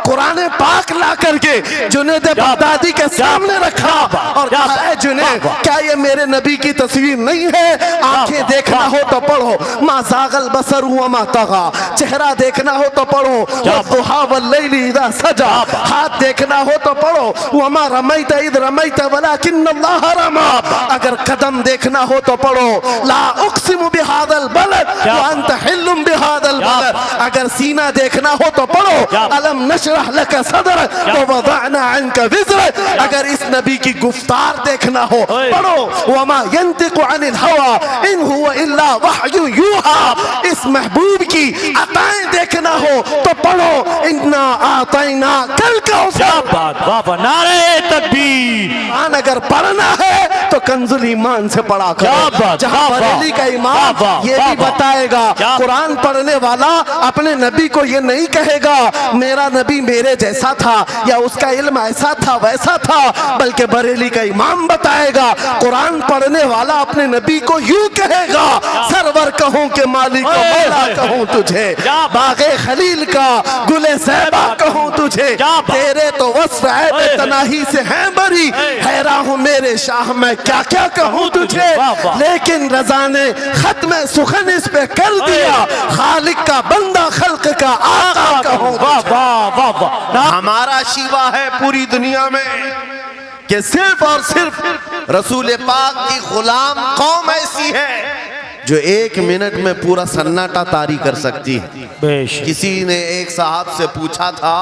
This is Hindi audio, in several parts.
कुरान पाक ला करके जुनैद बगदादी के सामने रखा और कहा, जुनैद क्या ये मेरे नबी की तस्वीर नहीं है? आंखें देखना हो तो पढ़ो, मा ज़ागल बसर हुआ मा तगा, चेहरा देखना हो तो पढ़ो, वद्दुहा वल्लैलि इज़ा सजा, हाथ देखना हो तो पढ़ो, वमा रमैत इज़ रमैत वलाकिन्नल्लाह रमा, अगर कदम देखना हो तो पढ़ो, ला उक़सिमु बिहादल बलद व अंत हिल्लुम बिहादल बलद, अगर सीना देखना हो तो पढ़ो, अलम नशरह लका सदरक व वदअना अन्का विज़रक, अगर इस नबी की गुफ्तार देखना हो पढ़ो, वमा यंतिकु अनिल हवा इन हुवा इल्ला वहयु यूहा, इस महबूब की अताएं देखना हो तो पढ़ो, इन्ना आतैना कल कौसर। नारे तकबीर। अगर पढ़ना है तो कंजुल ईमान से पढ़ा करो, जहां बरेली का इमाम ये भी बताएगा, कुरान पढ़ने वाला अपने नबी को ये नहीं कहेगा मेरा नबी मेरे जैसा था या उसका इल्म ऐसा था वैसा था, बल्कि बरेली का इमाम बताएगा कुरान पढ़ने वाला अपने नबी को यूं कहेगा, सरवर कहूं के मालिक को मौला कहूं तुझे, बागे खलील का गुले ज़ैबा कहूं तुझे, तेरे तो वस्फ़ तनाही से हैं बरी, हैरान हूं मेरे शाह मैं क्या क्या कहूं तुझे, लेकिन रज़ा ने खत्म सुखन इस पे कर दिया, खालिक का बंदा खल्क का आका कहूं। हमारा शिवा है पूरी दुनिया में कि सिर्फ और सिर्फ रसूल पाक की गुलाम कौम ऐसी है जो 1 मिनट में पूरा सन्नाटा तारी कर सकती है। किसी ने एक साहब से पूछा था,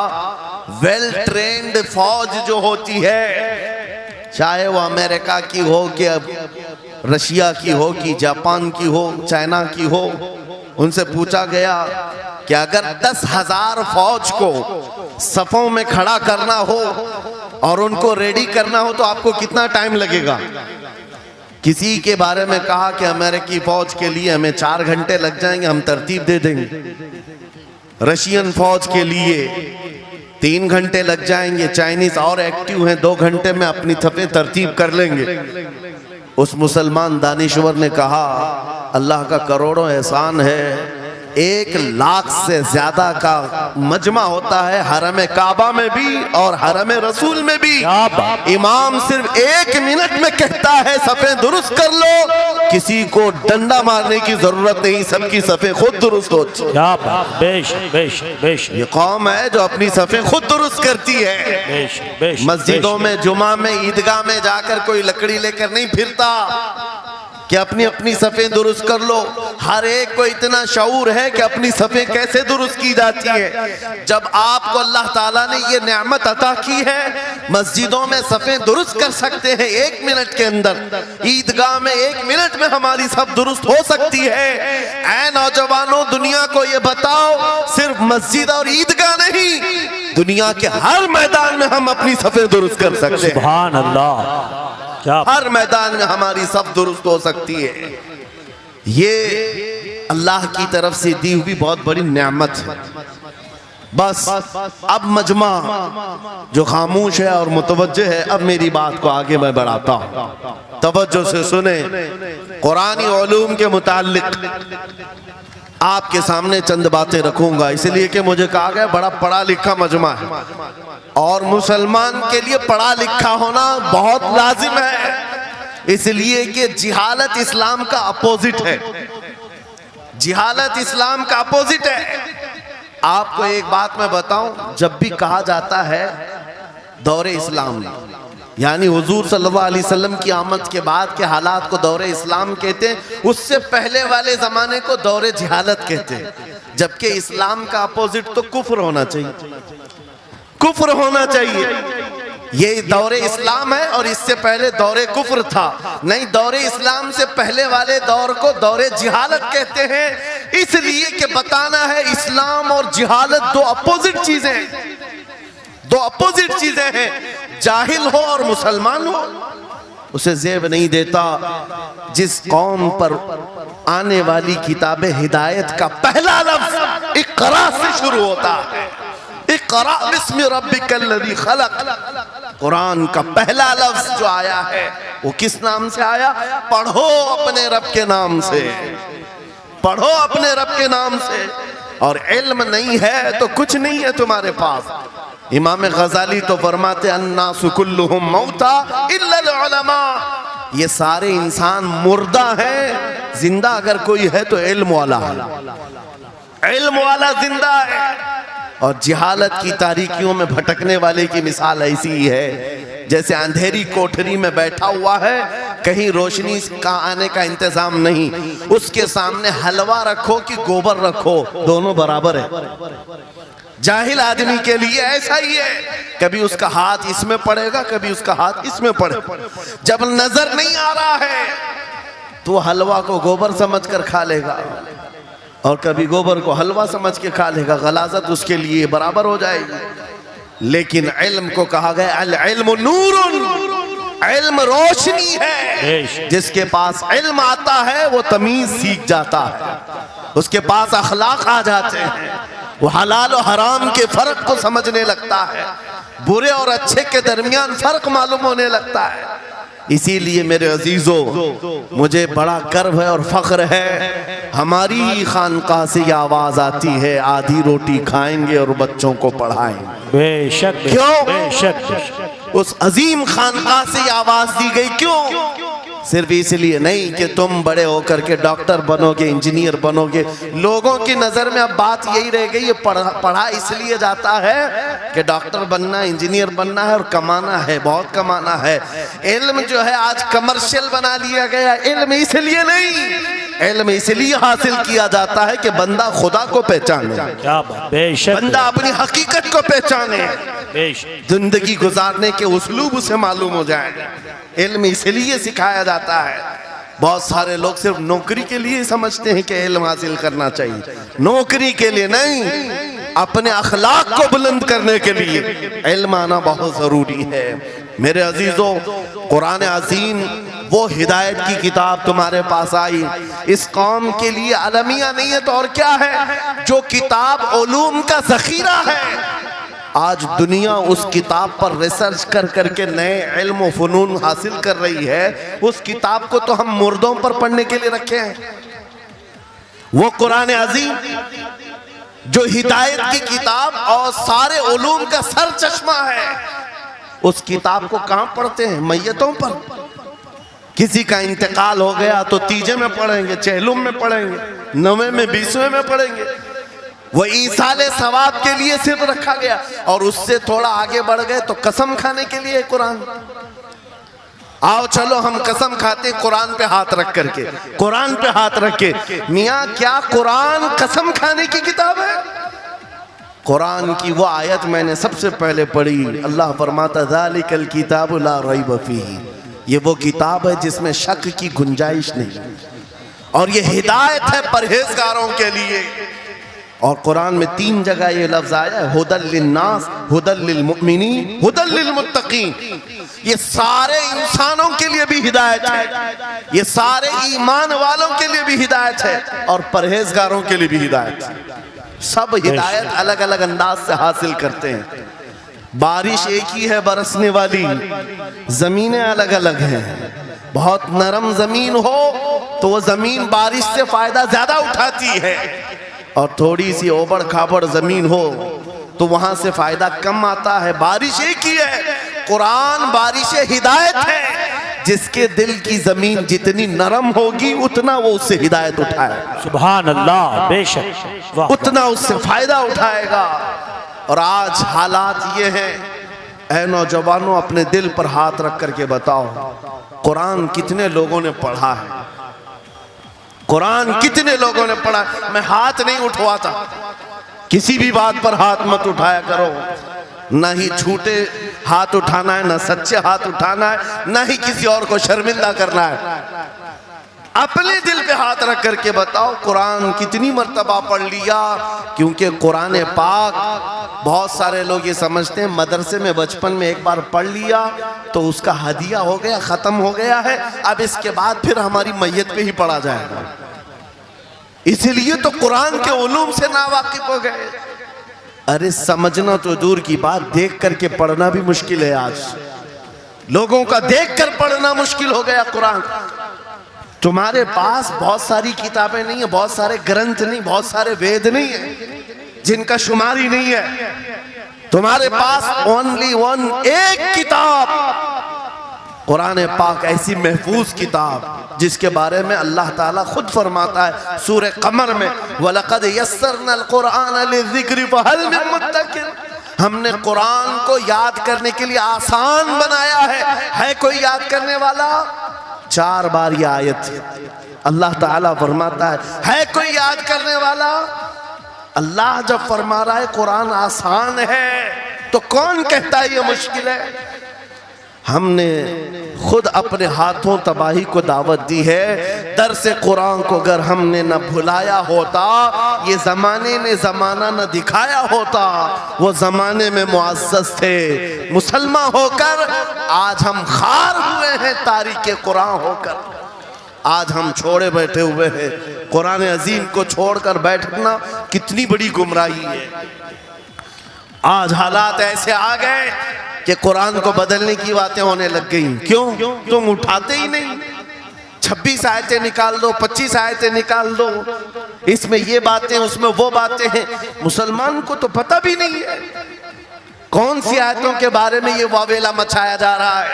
वेल ट्रेंड फौज जो होती है, चाहे वो अमेरिका की हो कि रशिया की हो कि जापान की हो, चाइना की हो, उनसे पूछा गया कि अगर 10,000 फौज को सफों में खड़ा करना हो और उनको रेडी करना हो तो आपको कितना टाइम लगेगा? किसी के बारे में कहा कि अमेरिकी फौज के लिए हमें 4 घंटे लग जाएंगे, हम तरतीब दे देंगे। रशियन फौज के लिए 3 घंटे लग जाएंगे, चाइनीज और एक्टिव हैं, 2 घंटे में अपनी थपें तरतीब कर लेंगे। उस मुसलमान दानिश्वर ने कहा, अल्लाह का करोड़ों एहसान है, 1 लाख से ज्यादा का मजमा होता है हरम काबा में भी और हरम रसूल में भी। इमाम सिर्फ 1 मिनट में कहता है सफ़ें दुरुस्त कर लो, किसी को डंडा मारने की जरूरत नहीं, सबकी सफ़ें खुद दुरुस्त होती है। ये कौम है जो अपनी सफ़ें खुद दुरुस्त करती है। मस्जिदों में, जुमा में, ईदगाह में जाकर कोई लकड़ी लेकर नहीं फिरता कि अपनी अपनी सफ़ें दुरुस्त कर लो। हर एक को इतना शऊर है कि अपनी सफ़ें कैसे दुरुस्त की जाती है। जब आपको अल्लाह ताला ने ये नेमत अता की है, मस्जिदों में सफ़ें दुरुस्त कर सकते हैं 1 मिनट के अंदर, ईदगाह में 1 मिनट में हमारी सब दुरुस्त हो सकती है। ऐ नौजवानों, दुनिया को ये बताओ, सिर्फ मस्जिद और ईदगाह नहीं, दुनिया के हर मैदान में हम अपनी सफ़ें दुरुस्त कर सकते हैं। सुभान अल्लाह। हर मैदान में हमारी सब दुरुस्त हो सकती है। ये अल्लाह की तरफ से दी हुई बहुत बड़ी नेमत है। बस अब मजमा जो खामोश है और मुतवज्जे है, अब मेरी बात को आगे मैं बढ़ाता हूँ, तवज्जो से सुने। कुरानी उलूम के मुताल्लिक आपके सामने चंद बातें रखूंगा, इसलिए कि मुझे कहा गया बड़ा पढ़ा लिखा मजमा है और मुसलमान के लिए पढ़ा लिखा होना बहुत लाजिम है, इसलिए कि जिहालत इस्लाम का अपोजिट है। जिहालत इस्लाम का अपोजिट है। आपको एक बात मैं बताऊं, जब भी कहा जाता है दौरे इस्लाम, यानी हुजूर सल्लल्लाहु अलैहि वसल्लम की आमद के बाद के हालात को दौरे इस्लाम कहते हैं, उससे पहले वाले ज़माने को दौरे जिहालत कहते हैं। जबकि इस्लाम का अपोजिट तो कुफ्र होना चाहिए, कुफ्र होना चाहिए। ये दौरे इस्लाम है और इससे पहले दौरे कुफ्र था। नहीं, दौरे इस्लाम से पहले वाले दौर को दौरे जिहालत कहते हैं, इसलिए कि बताना है इस्लाम और जिहालत 2 अपोजिट चीजें हैं, 2 अपोजिट चीजें हैं। जाहिल हो और मुसलमान हो, उसे ज़ेब नहीं देता। जिस कौम पर आने वाली किताब हिदायत का पहला लफ्ज इक़रा से शुरू होता है, इक़रा बिस्मि रब्बिकल्लज़ी खलक़, कुरान का पहला लफ्ज जो आया है वो किस नाम से आया? पढ़ो अपने रब के नाम से, पढ़ो अपने रब के नाम से। और इल्म नहीं है तो कुछ नहीं है तुम्हारे पास। इमाम गजाली तो फरमाते अन्नासु कुल्लुहुम मौता इल्लल उलमा, ये सारे इंसान मुर्दा हैं, जिंदा अगर कोई है तो इल्म वाला है, इल्म वाला जिंदा है। और जिहालत की तारीकियों में भटकने वाले की मिसाल ऐसी ही है जैसे अंधेरी कोठरी में बैठा हुआ है, कहीं रोशनी का आने का इंतजाम नहीं, उसके सामने हलवा रखो कि गोबर रखो, दोनों बराबर है। जाहिल आदमी के लिए ऐसा ही है, कभी उसका हाथ इसमें पड़ेगा, कभी उसका हाथ इसमें पड़ेगा। जब नजर नहीं आ रहा है तो हलवा को गोबर समझकर खा लेगा और कभी गोबर को हलवा समझ के खा लेगा, गलाजत उसके लिए बराबर हो जाएगी। लेकिन इल्म को कहा गया अल इल्मु नूरुन, इल्म रोशनी है। जिसके पास इल्म आता है वो तमीज सीख जाता है, उसके पास अखलाक आ जाते हैं, वो हलाल और हराम के फर्क को समझने लगता है, बुरे और अच्छे के दरमियान फर्क मालूम होने लगता है। इसीलिए मेरे अजीजों, मुझे बड़ा गर्व है और फख्र है, हमारी ही खानकाह से ये आवाज आती है, आधी रोटी खाएंगे और बच्चों को पढ़ाएंगे। बेशक क्यों? बेशक उस अजीम खानकाह से ये आवाज दी गई, क्यों? सिर्फ इसलिए नहीं कि तुम बड़े होकर के डॉक्टर बनोगे, इंजीनियर बनोगे। लोगों की नजर में अब बात यही रह गई, ये पढ़ा इसलिए जाता है कि डॉक्टर बनना, इंजीनियर बनना है और कमाना है, बहुत कमाना है। इल्म जो है आज कमर्शियल बना लिया गया। इल्म इसलिए नहीं, इल्म इसलिए हासिल किया जाता है कि बंदा खुदा को पहचाने, क्या बात, बेशक बंदा अपनी हकीकत को पहचाने, बेशक जिंदगी गुजारने के उस्लूब उसे मालूम हो जाए। इल्म इसलिए सिखाया जाता है। बहुत सारे लोग सिर्फ नौकरी के लिए समझते हैं कि इल्म हासिल करना चाहिए, नौकरी के लिए नहीं, अपने अखलाक को बुलंद करने के लिए इल्म आना बहुत जरूरी है। मेरे अजीजों, कुरान अज़ीम वो हिदायत की किताब तुम्हारे पास आई, इस कौम के लिए अलमिया नहीं है तो और क्या है, जो किताब उलूम का जखीरा है। आज दुनिया उस किताब पर रिसर्च कर करके नए इल्म व फनून हासिल कर रही है। उस किताब को तो हम मुर्दों पर पढ़ने के लिए रखे हैं। वो कुरान अज़ीम जो हिदायत की किताब और सारे उलूम का सर चश्मा है, उस किताब को कहाँ पढ़ते हैं? मैयतों पर। किसी का इंतकाल हो गया तो तीजे में पढ़ेंगे, चहलुम में पढ़ेंगे, नवे में, 20वें में पढ़ेंगे। वो ईसाले सवाब के लिए सिर्फ रखा गया। और उससे थोड़ा आगे बढ़ गए तो कसम खाने के लिए कुरान। आओ चलो हम कसम खाते कुरान पे हाथ रख करके, कुरान पे हाथ रख के। मियाँ क्या कुरान कसम खाने की किताब है? कुरान की वो आयत मैंने सबसे पहले पढ़ी, अल्लाह फरमाता ज़ालिकल किताबु ला रैब फीही, ये वो किताब है जिसमें शक की गुंजाइश नहीं, और ये हिदायत है परहेजगारों के लिए। और कुरान में 3 जगह ये लफ्ज आया है, हुदल लिन्नास, हुदल लिलमुमिनीन, हुदल लिलमुत्तकीन। ये सारे इंसानों के लिए भी हिदायत है, ये सारे ईमान वालों के लिए भी हिदायत है, और परहेजगारों के लिए भी हिदायत है। सब हिदायत अलग अलग अंदाज से हासिल करते हैं। बारिश एक ही है बरसने वाली, जमीनें अलग अलग हैं। बहुत नरम जमीन हो तो वो जमीन बारिश से फायदा ज्यादा उठाती है, और थोड़ी सी ओबड़ खाबड़ जमीन हो तो वहां से फायदा कम आता है। बारिश एक ही है, कुरान बारिश हिदायत है। जिसके दिल की जमीन जितनी नरम होगी उतना वो उससे हिदायत उठाएगा, सुभान अल्लाह, बेशक उतना उससे फायदा उठाएगा। और आज हालात ये हैं, ऐ नौजवानों अपने दिल पर हाथ रख करके बताओ, कुरान कितने लोगों ने पढ़ा है? कुरान कितने लोगों ने पढ़ा? मैं हाथ नहीं उठवाता, किसी भी बात पर हाथ मत उठाया करो, ना ही झूठे हाथ उठाना है, ना सच्चे हाथ उठाना है, ना ही किसी और को शर्मिंदा करना है। अपने दिल पे हाथ रख करके बताओ कुरान कितनी मर्तबा पढ़ लिया। क्योंकि कुरान पाक, बहुत सारे लोग ये समझते हैं मदरसे में बचपन में एक बार पढ़ लिया तो उसका हदिया हो गया, खत्म हो गया है, अब इसके बाद फिर हमारी मैयत पे ही पढ़ा जाएगा। इसलिए तो कुरान के उलूम से नावाकिफ हो गए। अरे समझना तो दूर की बात, देख करके पढ़ना भी मुश्किल है। आज लोगों का देख कर पढ़ना मुश्किल हो गया कुरान। तुम्हारे पास बहुत सारी किताबें नहीं है, बहुत सारे ग्रंथ नहीं, बहुत सारे वेद नहीं है जिनका शुमारी नहीं है। तुम्हारे पास ओनली वन, एक किताब कुरान पाक, ऐसी महफूज किताब जिसके बारे में अल्लाह ताला खुद फरमाता है सूरह कमर में, वलक़द यस्सरनल कुरआन लिज़िक्रि फहल मिन मुद्दकिर। हमने कुरान को याद करने के लिए आसान बनाया है कोई याद करने वाला? 4 बार ये आयत अल्लाह ताला फरमाता है कोई याद करने वाला? अल्लाह जब फरमा रहा है कुरान आसान है तो कौन कहता है ये मुश्किल है? हमने खुद अपने हाथों तबाही को दावत दी है। दर्स कुरान को अगर हमने न भुलाया होता, ये ज़माने ने ज़माना न दिखाया होता, वो ज़माने में मुअज़्ज़ज़ थे। मुसलमान होकर आज हम खार हुए हैं, तारीक़ कुरान होकर आज हम छोड़े बैठे हुए हैं। कुरान अजीम को छोड़कर बैठना कितनी बड़ी गुमराही है। आज हालात ऐसे आ गए कि कुरान को बदलने की बातें होने लग गई। क्यों? तुम उठाते ही नहीं। 26 आयतें निकाल दो, 25 आयतें निकाल दो, इसमें ये बातें उसमें वो बातें हैं। मुसलमान को तो पता भी नहीं है कौन सी आयतों के बारे में ये वावेला मचाया जा रहा है।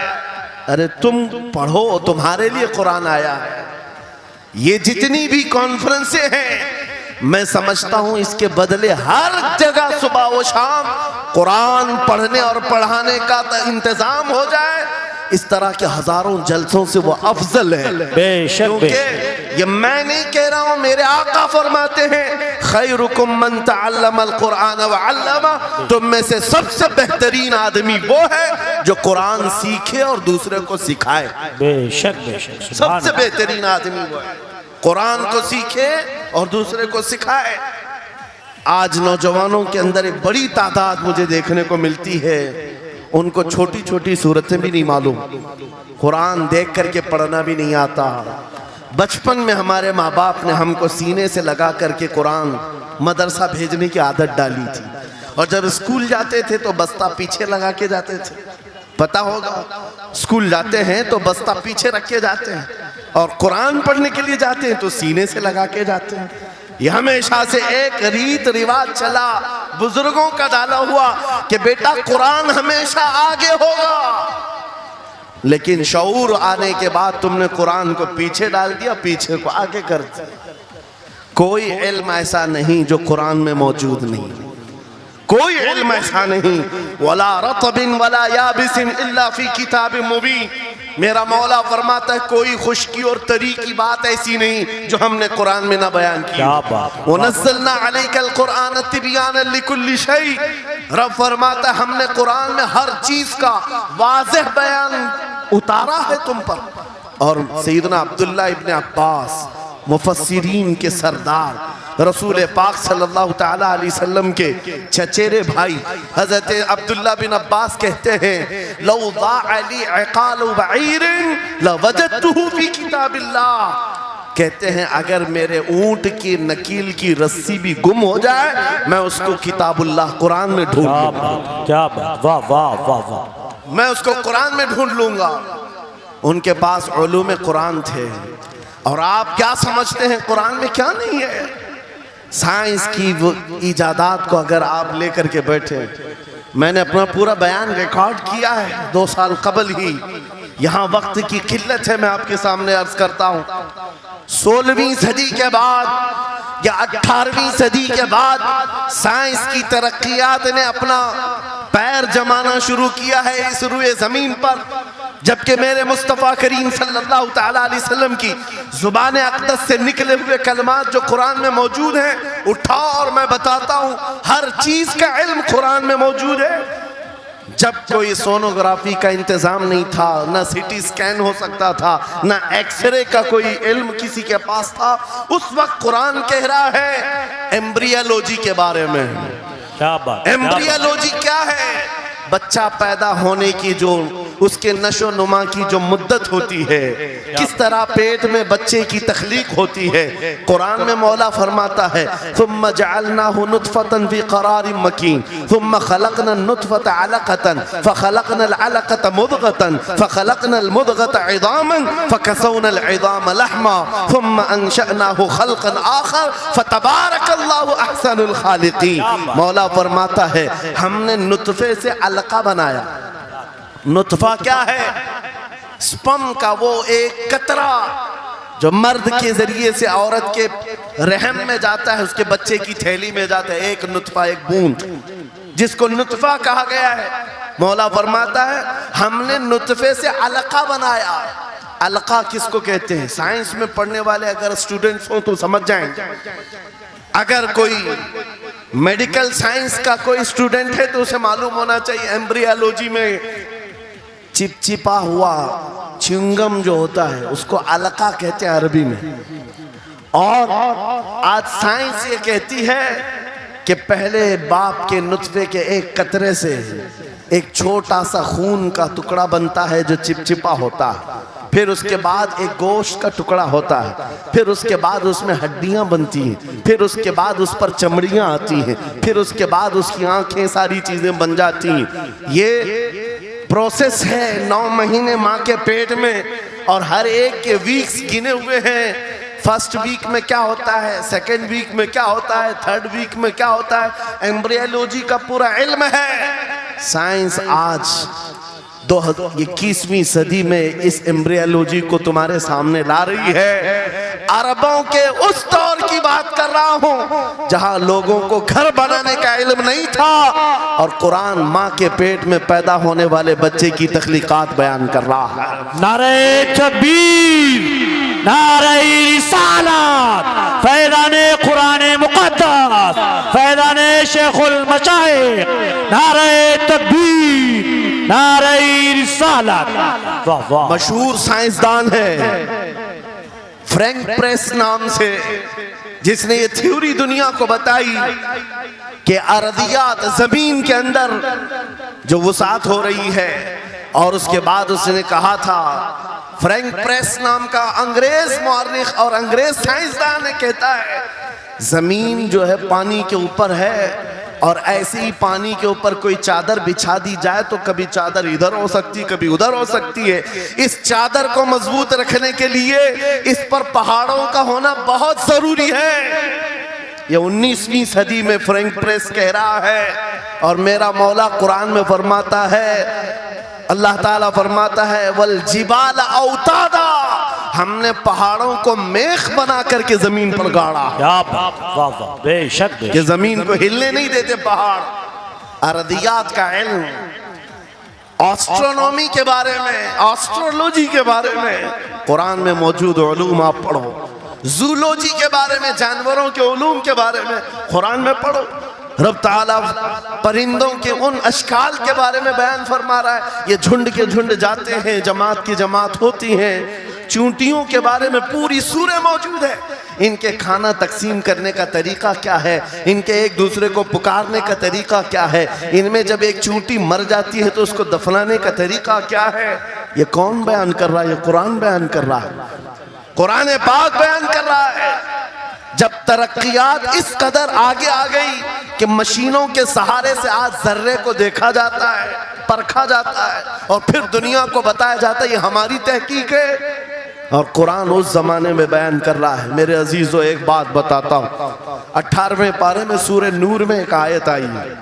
अरे तुम पढ़ो, तुम्हारे लिए कुरान आया है। ये जितनी भी कॉन्फ्रेंसें हैं, मैं समझता हूं इसके बदले हर जगह सुबह व शाम कुरान पढ़ने और पढ़ाने का इंतजाम हो जाए। इस तरह के हजारों जलसों से वो अफजल है। बेशक, क्योंकि ये मैं नहीं कह रहा हूं, मेरे आका फरमाते हैं खैरुकुम मन तअल्लमल कुरान व अल्लमा। तुम में से सबसे बेहतरीन आदमी वो है जो कुरान सीखे और दूसरे को सिखाए। बेशक बेशक, सबसे बेहतरीन आदमी वो है कुरान को सीखे और दूसरे को सिखाए। आज नौजवानों के अंदर एक बड़ी तादाद मुझे देखने को मिलती है, उनको छोटी छोटी सूरतें भी नहीं मालूम, कुरान देख करके पढ़ना भी नहीं आता। बचपन में हमारे माँ बाप ने हमको सीने से लगा करके कुरान मदरसा भेजने की आदत डाली थी, और जब स्कूल जाते थे तो बस्ता पीछे लगा के जाते थे। पता होगा, स्कूल जाते हैं तो बस्ता पीछे रख के जाते हैं, और कुरान पढ़ने के लिए जाते हैं तो सीने से लगा के जाते हैं। यह हमेशा से एक रीत रिवाज चला, बुजुर्गों का डाला हुआ कि बेटा कुरान हमेशा आगे होगा। लेकिन शऊर आने के बाद तुमने कुरान को पीछे डाल दिया, पीछे को आगे कर दिया। कोई इल्म ऐसा नहीं जो कुरान में मौजूद नहीं, कोई इल्म ऐसा नहीं। वला रतबिन वला याबिसिन इल्ला फी किताबिन मुबीन। मेरा मौला फरमाता है कोई खुश्की और तरी की बात ऐसी नहीं जो हमने कुरान में ना बयान की। वनज़्ज़लना अलैकल कुरान तिबयानन लिकुल्लि शै। रब फरमाता है हमने कुरान में हर चीज का वाज़ेह बयान उतारा है तुम पर। और सैयदना अब्दुल्लाह इब्न अब्बास मुफस्सिरीन के सरदार रसूल पाक सल्लल्लाहु तआला अलैहि वसल्लम के चचेरे भाई हजरत अब्दुल्लाह बिन अब्बास कहते हैं लौ ज़अली इक़ालु बईरिन लवजदतुहु फी किताबिल्लाह। कहते हैं अगर मेरे ऊंट की नकील की रस्सी भी गुम हो जाए मैं उसको किताबुल्लाह कुरान में ढूंढ लूंगा। क्या बात, वाह वाह वाह वाह, मैं उसको कुरान में ढूंढ लूंगा। उनके पास उलूम कुरान थे। और आप क्या समझते हैं कुरान में क्या नहीं है? साइंस की वो इजादात को अगर आप लेकर के बैठे, मैंने अपना पूरा बयान रिकॉर्ड किया है 2 साल कबल ही। यहाँ वक्त की किल्लत है, मैं आपके सामने अर्ज करता हूँ 16वीं सदी के बाद या 18वीं सदी के बाद साइंस की तरक्कियात ने अपना पैर जमाना शुरू किया है इस रुए जमीन पर। जबकि मेरे मुस्तफ़ा करीम सल्लल्लाहु तआला अलैहि वसल्लम की ज़ुबान अक़दस से निकले हुए कलमात जो कुरान में मौजूद हैं, उठाओ और मैं बताता हूँ हर चीज़ का इल्म कुरान में मौजूद है। जब कोई सोनोग्राफी का इंतज़ाम नहीं था, ना सिटी स्कैन हो सकता था, ना एक्सरे का कोई इल्म किसी के पास था, उस वक्त कुरान कह रहा है एम्ब्रियोलॉजी के बारे में। क्या बात, एम्ब्रियोलॉजी क्या है? बच्चा पैदा होने की जो उसके नशो नुमा की जो मुद्दत होती है, किस तरह पेट में बच्चे की तख्लीक होती है, कुरान में मौला फरमाता है सुम्मा जअलनाहु नुतफतन फी क़रारिन मकीन सुम्मा खलक़ना नुतफत अलक़तन फ़खलक़ना अलक़त मुदग़तन फ़खलक़ना मुदग़त इज़ामन फ़कसौना इज़ाम लहमा सुम्मा अंशअनाहु खल्क़न आखर फ़तबारकल्लाहु अहसनुल ख़ालिक़ीन। मौला फरमाता है हमने नुतफे से अलका बनाया। नुतफा क्या है? स्पर्म का वो एक कतरा जो मर्द के जरिए से औरत के रहम में जाता है, उसके बच्चे की थैली में जाता है, एक नुतफा, एक बूंद, जिसको नुतफा कहा गया है। मौला फरमाता है हमने नुतफे से अलका बनाया। अलका किसको कहते हैं? साइंस में पढ़ने वाले अगर स्टूडेंट्स हो तो समझ जाएंगे। अगर कोई मेडिकल साइंस का कोई स्टूडेंट है तो उसे मालूम होना चाहिए एम्ब्रियोलॉजी में चिपचिपा हुआ च्युइंगम जो होता है उसको अलका कहते हैं अरबी में। और आज साइंस ये कहती है कि पहले बाप के नुतफे के एक कतरे से एक छोटा सा खून का टुकड़ा बनता है जो चिपचिपा होता है, फिर उसके बाद एक गोश्त का टुकड़ा होता है, फिर उसके बाद उसमें हड्डियां बनती हैं, फिर उसके बाद उस पर चमड़ियां आती हैं, फिर उसके बाद उसकी आंखें, सारी चीजें बन जाती हैं। ये प्रोसेस है 9 महीने माँ के पेट में, और हर एक के वीक्स गिने हुए हैं। फर्स्ट वीक में क्या होता है, सेकेंड वीक में क्या होता है, थर्ड वीक में क्या होता है, एम्ब्रियोलॉजी का पूरा इल्म है। साइंस आज 21वीं सदी में इस एम्ब्रियोलॉजी को तुम्हारे सामने ला रही है। अरबों के उस दौर की बात कर रहा हूं जहां लोगों को घर बनाने का इल्म नहीं था, और कुरान माँ के पेट में पैदा होने वाले बच्चे की तख्लीकात बयान कर रहा है। नारे तकबीर, नारे रिसालत, फैज़ाने कुरान मुक़द्दस, फैज़ाने शेखुल मशाइख, नारे तकबीर, नारे रिसालत। वाह वाह। मशहूर साइंसदान है फ्रैंक प्रेस नाम से, जिसने ये थ्योरी दुनिया को बताई कि अर्दियात जमीन के अंदर जो वसात हो रही है, और उसके बाद उसने कहा था, फ्रैंक प्रेस नाम का अंग्रेज मौर्रिख और अंग्रेज साइंसदान ने कहता है जमीन जो है पानी के ऊपर है, और ऐसे ही पानी के ऊपर कोई चादर बिछा दी जाए तो कभी चादर इधर हो सकती, कभी उधर हो सकती है। इस चादर को मजबूत रखने के लिए इस पर पहाड़ों का होना बहुत जरूरी है। ये 19वीं सदी में फ्रैंक प्रेस कह रहा है, और मेरा मौला कुरान में फरमाता है, अल्लाह ताला फरमाता है वल जिबाल औतादा, हमने पहाड़ों को मेख बना करके जमीन पर गाड़ा। वाह वाह, बेशक कि जमीन को हिलने नहीं देते पहाड़। अर्दियात का इल्म, एस्ट्रोनॉमी के बारे में, एस्ट्रोलॉजी के बारे में कुरान में मौजूद उलूम आप पढ़ो। जूलॉजी के बारे में, जानवरों के उलूम के बारे में कुरान में पढ़ो। रब ताला परिंदों के उन अशकाल के बारे में बयान फरमा रहा है, ये झुंड के झुंड जाते हैं, जमात की जमात होती हैं। चूंटियों के बारे में पूरी सूरह मौजूद है। इनके खाना तकसीम करने का तरीका क्या है, इनके एक दूसरे को पुकारने का तरीका क्या है, इनमें जब एक चूंटी मर जाती है तो उसको दफनाने का तरीका क्या है, ये कौन बयान कर रहा है? ये कुरान बयान कर रहा है, कुरान पाक बयान कर रहा है। जब तरक्कियात इस कदर आगे आ गई कि मशीनों के सहारे से आज जर्रे को देखा जाता है, परखा जाता है, और फिर दुनिया को बताया जाता है ये हमारी तहकीक है, और कुरान उस जमाने में बयान कर रहा है। मेरे अजीजों, एक बात बताता हूँ, 18वें पारे में सूरह नूर में एक आयत आई है,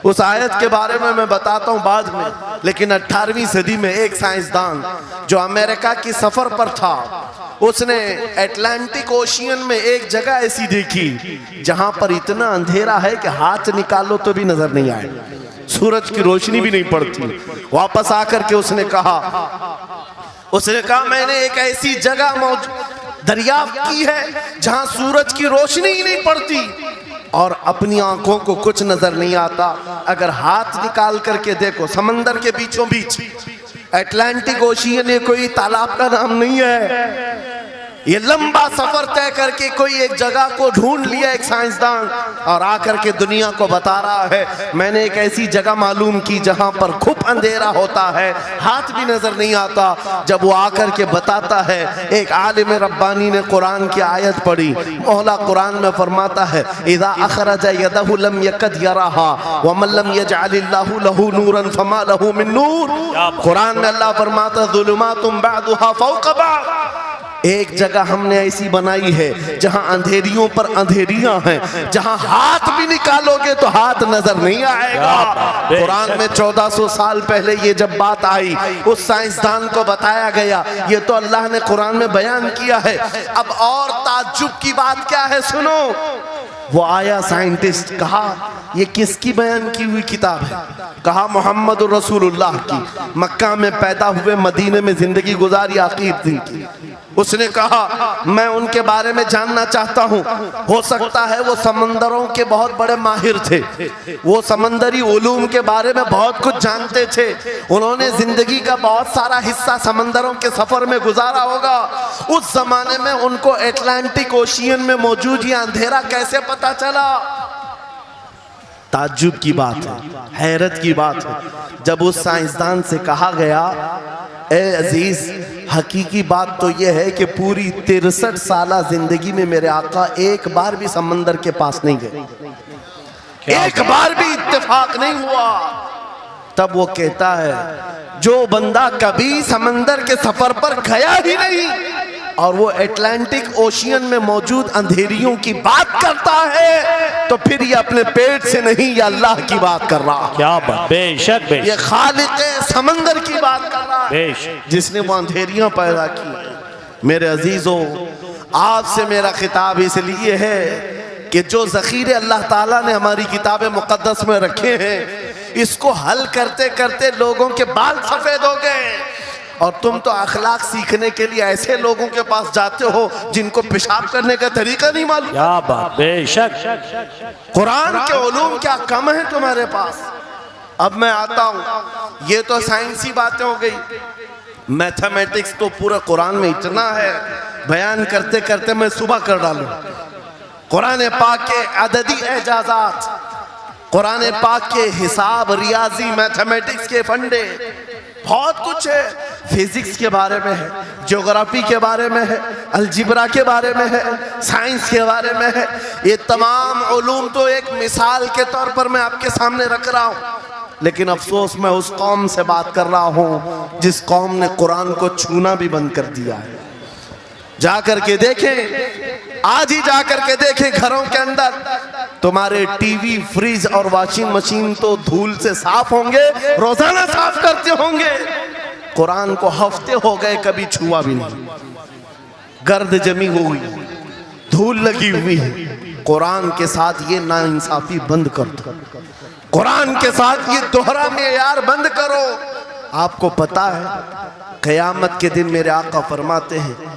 उस आयत के बारे में मैं बताता हूँ बाद में। लेकिन 18वीं सदी में एक साइंसदान जो अमेरिका की सफर पर था, उसने अटलांटिक ओशियन में एक जगह ऐसी देखी जहां पर इतना अंधेरा है कि हाथ निकालो तो भी नजर नहीं आए, सूरज की रोशनी भी नहीं पड़ती। वापस आकर के उसने कहा मैंने एक ऐसी जगह दरियाफ्त की है जहां सूरज की रोशनी ही नहीं पड़ती और अपनी आंखों को कुछ नजर नहीं आता। अगर हाथ निकाल करके देखो, समंदर के बीचों बीच अटलांटिक ओशियन, ये कोई तालाब का नाम नहीं है, ये लंबा सफर तय करके कोई एक जगह को ढूंढ लिया एक साइंसदान और आकर के दुनिया को बता रहा है मैंने एक ऐसी जगह मालूम की जहां पर खूब अंधेरा होता है, हाथ भी नजर नहीं आता। जब वो आकर के बताता है, एक आलिम रब्बानी ने कुरान की आयत पढ़ी। मौला कुरान में फरमाता है इज़ा अखरज यदहु लम यकद यराहा व मन लम यजअलिल्लाहु लहू नूरन फमा लहू मिन नूर। कुरान में अल्लाह फरमाता ज़ुलुमातुम बअदुहा फौक़ बअद। एक जगह हमने ऐसी बनाई है जहां अंधेरियों पर अंधेरियां हैं, जहां हाथ भी निकालोगे तो हाथ नजर नहीं आएगा। कुरान में 1400 साल पहले ये जब बात आई, उस साइंसदान को बताया गया, ये तो अल्लाह ने कुरान में बयान किया है। अब और ताज्जुब की बात क्या है सुनो। वो आया साइंटिस्ट, कहा ये किसकी बयान की हुई किताब है? कहा मोहम्मद रसूलुल्लाह की, मक्का में पैदा हुए, मदीने में जिंदगी गुजारी, आखिर दिन की। उसने कहा मैं उनके बारे में जानना चाहता हूँ। हो सकता है वो समंदरों के बहुत बड़े माहिर थे, वो समंदरी उलूम के बारे में बहुत कुछ जानते थे, उन्होंने जिंदगी का बहुत सारा हिस्सा समंदरों के सफर में गुजारा होगा। उस जमाने में उनको एटलांटिक ओशियन में मौजूद ये अंधेरा कैसे पता चला? ताज्जुब की बात है, हैरत की बात है। जब उस साइंसदान से कहा गया ए अजीज, हकीकी बात तो यह है कि पूरी 63 साला जिंदगी में मेरे आका एक बार भी समंदर के पास नहीं गए, एक बार भी इत्तेफाक नहीं हुआ। तब वो कहता है जो बंदा कभी समंदर के सफर पर गया ही नहीं और वो एटलांटिक ओशियन में मौजूद अंधेरियों की बात करता है, तो फिर ये अपने पेट से नहीं, ये अल्लाह की बात कर रहा है। क्या बात, बेशक बेशक, ये खालिक समंदर की बात कर रहा है, बेशक, जिसने वो अंधेरियां पैदा की। मेरे अजीजों, आपसे मेरा खिताब इसलिए है कि जो ज़ख़ीरे अल्लाह ताला ने हमारी किताब मुक़द्दस में रखे हैं, इसको हल करते करते लोगों के बाल सफ़ेद हो गए। और तुम तो अखलाक सीखने के लिए ऐसे लोगों के पास जाते हो जिनको पेशाब करने का तरीका नहीं मालूम। क्या बात, बेशक। कुरान के उलूम क्या कम है तुम्हारे पास? अब मैं आता हूँ, ये तो साइंसी बातें हो गई, मैथमेटिक्स तो पूरा कुरान में इतना है, बयान करते करते मैं सुबह कर डालूं। कुरान पाक के अददी एजाजात, कुरान पाक के हिसाब, रियाजी, मैथमेटिक्स के फंडे, बहुत कुछ है। फिजिक्स के बारे में है, ज्योग्राफी के बारे में है, अलजिब्रा के बारे में है, साइंस के बारे में है। ये तमाम उलूम तो एक मिसाल के तौर पर मैं आपके सामने रख रहा हूँ, लेकिन अफसोस मैं उस कौम से बात कर रहा हूँ जिस कौम ने कुरान को छूना भी बंद कर दिया है। जाकर के देखें, आज ही जाकर के देखें, घरों के अंदर तुम्हारे टीवी, फ्रिज और वॉशिंग मशीन तो धूल से साफ होंगे, रोजाना साफ करते होंगे। कुरान को हफ्ते हो गए कभी छुआ भी नहीं, गर्द जमी हुई, धूल लगी हुई है। कुरान के साथ ये नाइंसाफी बंद कर दो, कुरान के साथ ये दोहरा मेयार बंद करो। आपको पता है क़यामत के दिन मेरे आका फरमाते हैं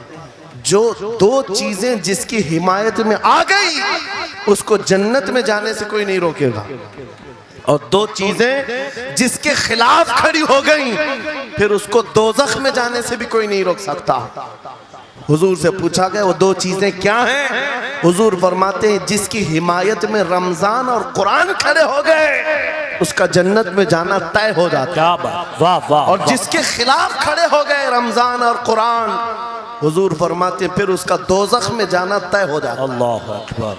जो दो चीजें जिसकी हिमायत में आ गई उसको जन्नत में जाने से कोई नहीं रोकेगा, और दो चीजें जिसके खिलाफ खड़ी हो गई फिर उसको दोज़ख में जाने से भी कोई नहीं रोक सकता। हुजूर से पूछा गया वो दो चीजें क्या हैं? हुजूर फरमाते हैं जिसकी हिमायत में रमजान और कुरान खड़े हो गए उसका जन्नत में जाना तय हो जाता। क्या बात, वाह वाह। और जिसके खिलाफ खड़े हो गए रमजान और कुरान, हुजूर फरमाते हैं फिर उसका दोज़ख में जाना तय हो जाता। अल्लाह अकबर।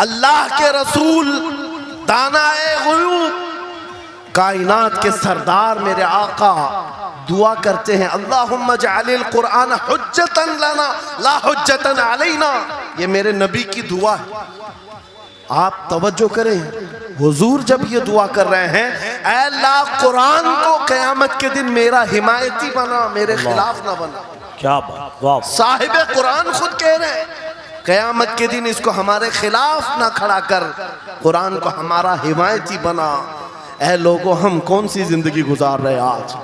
अल्लाह के रसूल, दानाए ग़ुयूब, कायनात के सरदार मेरे आका दुआ करते हैं अल्लाहुम्मा जअलिल कुरान हुज्जतन लना ला हुज्जतन अलैना। ये मेरे नबी की दुआ है, आप तवज्जो करें। हुजूर जब ये दुआ कर रहे हैं, ऐ अल्लाह कुरान को क़यामत के दिन मेरा हिमायती बना, मेरे खिलाफ ना बना। क्या बात, वाह। साहिब कुरान खुद कह रहे हैं क़यामत के दिन इसको हमारे खिलाफ ना खड़ा कर, कुरान को हमारा हिमायती बना। ऐ लोगों, हम कौन सी जिंदगी गुजार रहे हैं आज?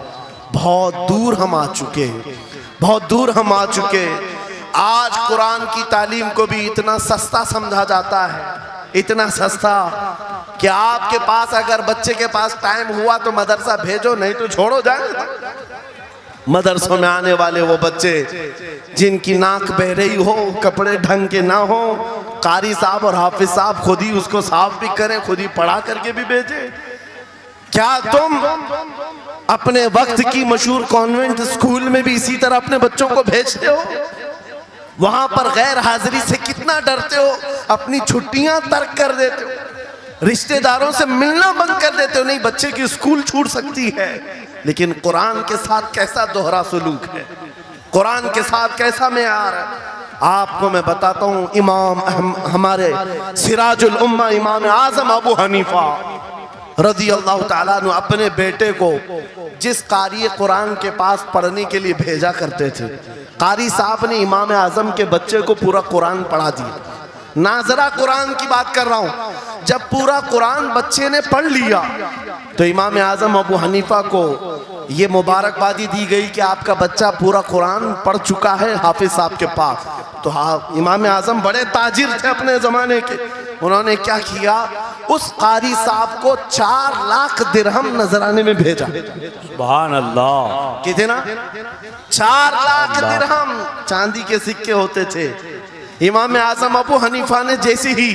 बहुत दूर हम आ चुके हैं, बहुत दूर हम आ चुके हैं। आज कुरान की तालीम को भी इतना सस्ता समझा जाता है, इतना सस्ता कि आपके पास अगर बच्चे के पास टाइम हुआ तो मदरसा भेजो, नहीं तो छोड़ो, जाए। मदरसों में आने वाले वो बच्चे जिनकी नाक बह रही हो, कपड़े ढंग के ना हो, कारी साहब और हाफिज साहब खुद ही उसको साफ भी करें, खुद ही पढ़ा करके भी भेजे। क्या तुम अपने वक्त की मशहूर कॉन्वेंट स्कूल में भी इसी तरह अपने बच्चों को भेजते हो? वहां पर गैर हाजिरी से कितना डरते हो, अपनी छुट्टियां तर्क कर देते हो, रिश्तेदारों से मिलना बंद कर देते हो। नहीं, बच्चे की स्कूल छूट सकती है, लेकिन कुरान के साथ कैसा दोहरा सलूक है, कुरान के साथ कैसा मेयार है, आपको मैं बताता हूँ। इमाम हमारे सिराजुल उम्मा इमाम आजम अबू हनीफा रज़ी अल्लाह ताला अन्हु अपने बेटे को जिस कारी कुरान के पास पढ़ने के लिए भेजा करते थे, कारी साहब ने इमाम आजम के बच्चे को पूरा कुरान पढ़ा दिया। नाजरा कुरान की बात कर रहा हूँ। जब पूरा कुरान बच्चे ने पढ़ लिया तो इमाम आजम अबू हनीफा को ये मुबारकबादी दी गई कि आपका बच्चा पूरा कुरान पढ़ चुका है हाफिज साहब के पास। तो हाँ, इमाम आजम बड़े ताजिर थे अपने ज़माने के। उन्होंने क्या किया, उस कारी साहब को 4 लाख दिरहम नजराने में भेजा। सुभान अल्लाह। कितना? 4 लाख दिरहम चांदी के सिक्के होते थे। इमाम आजम अबू हनीफा ने जैसे ही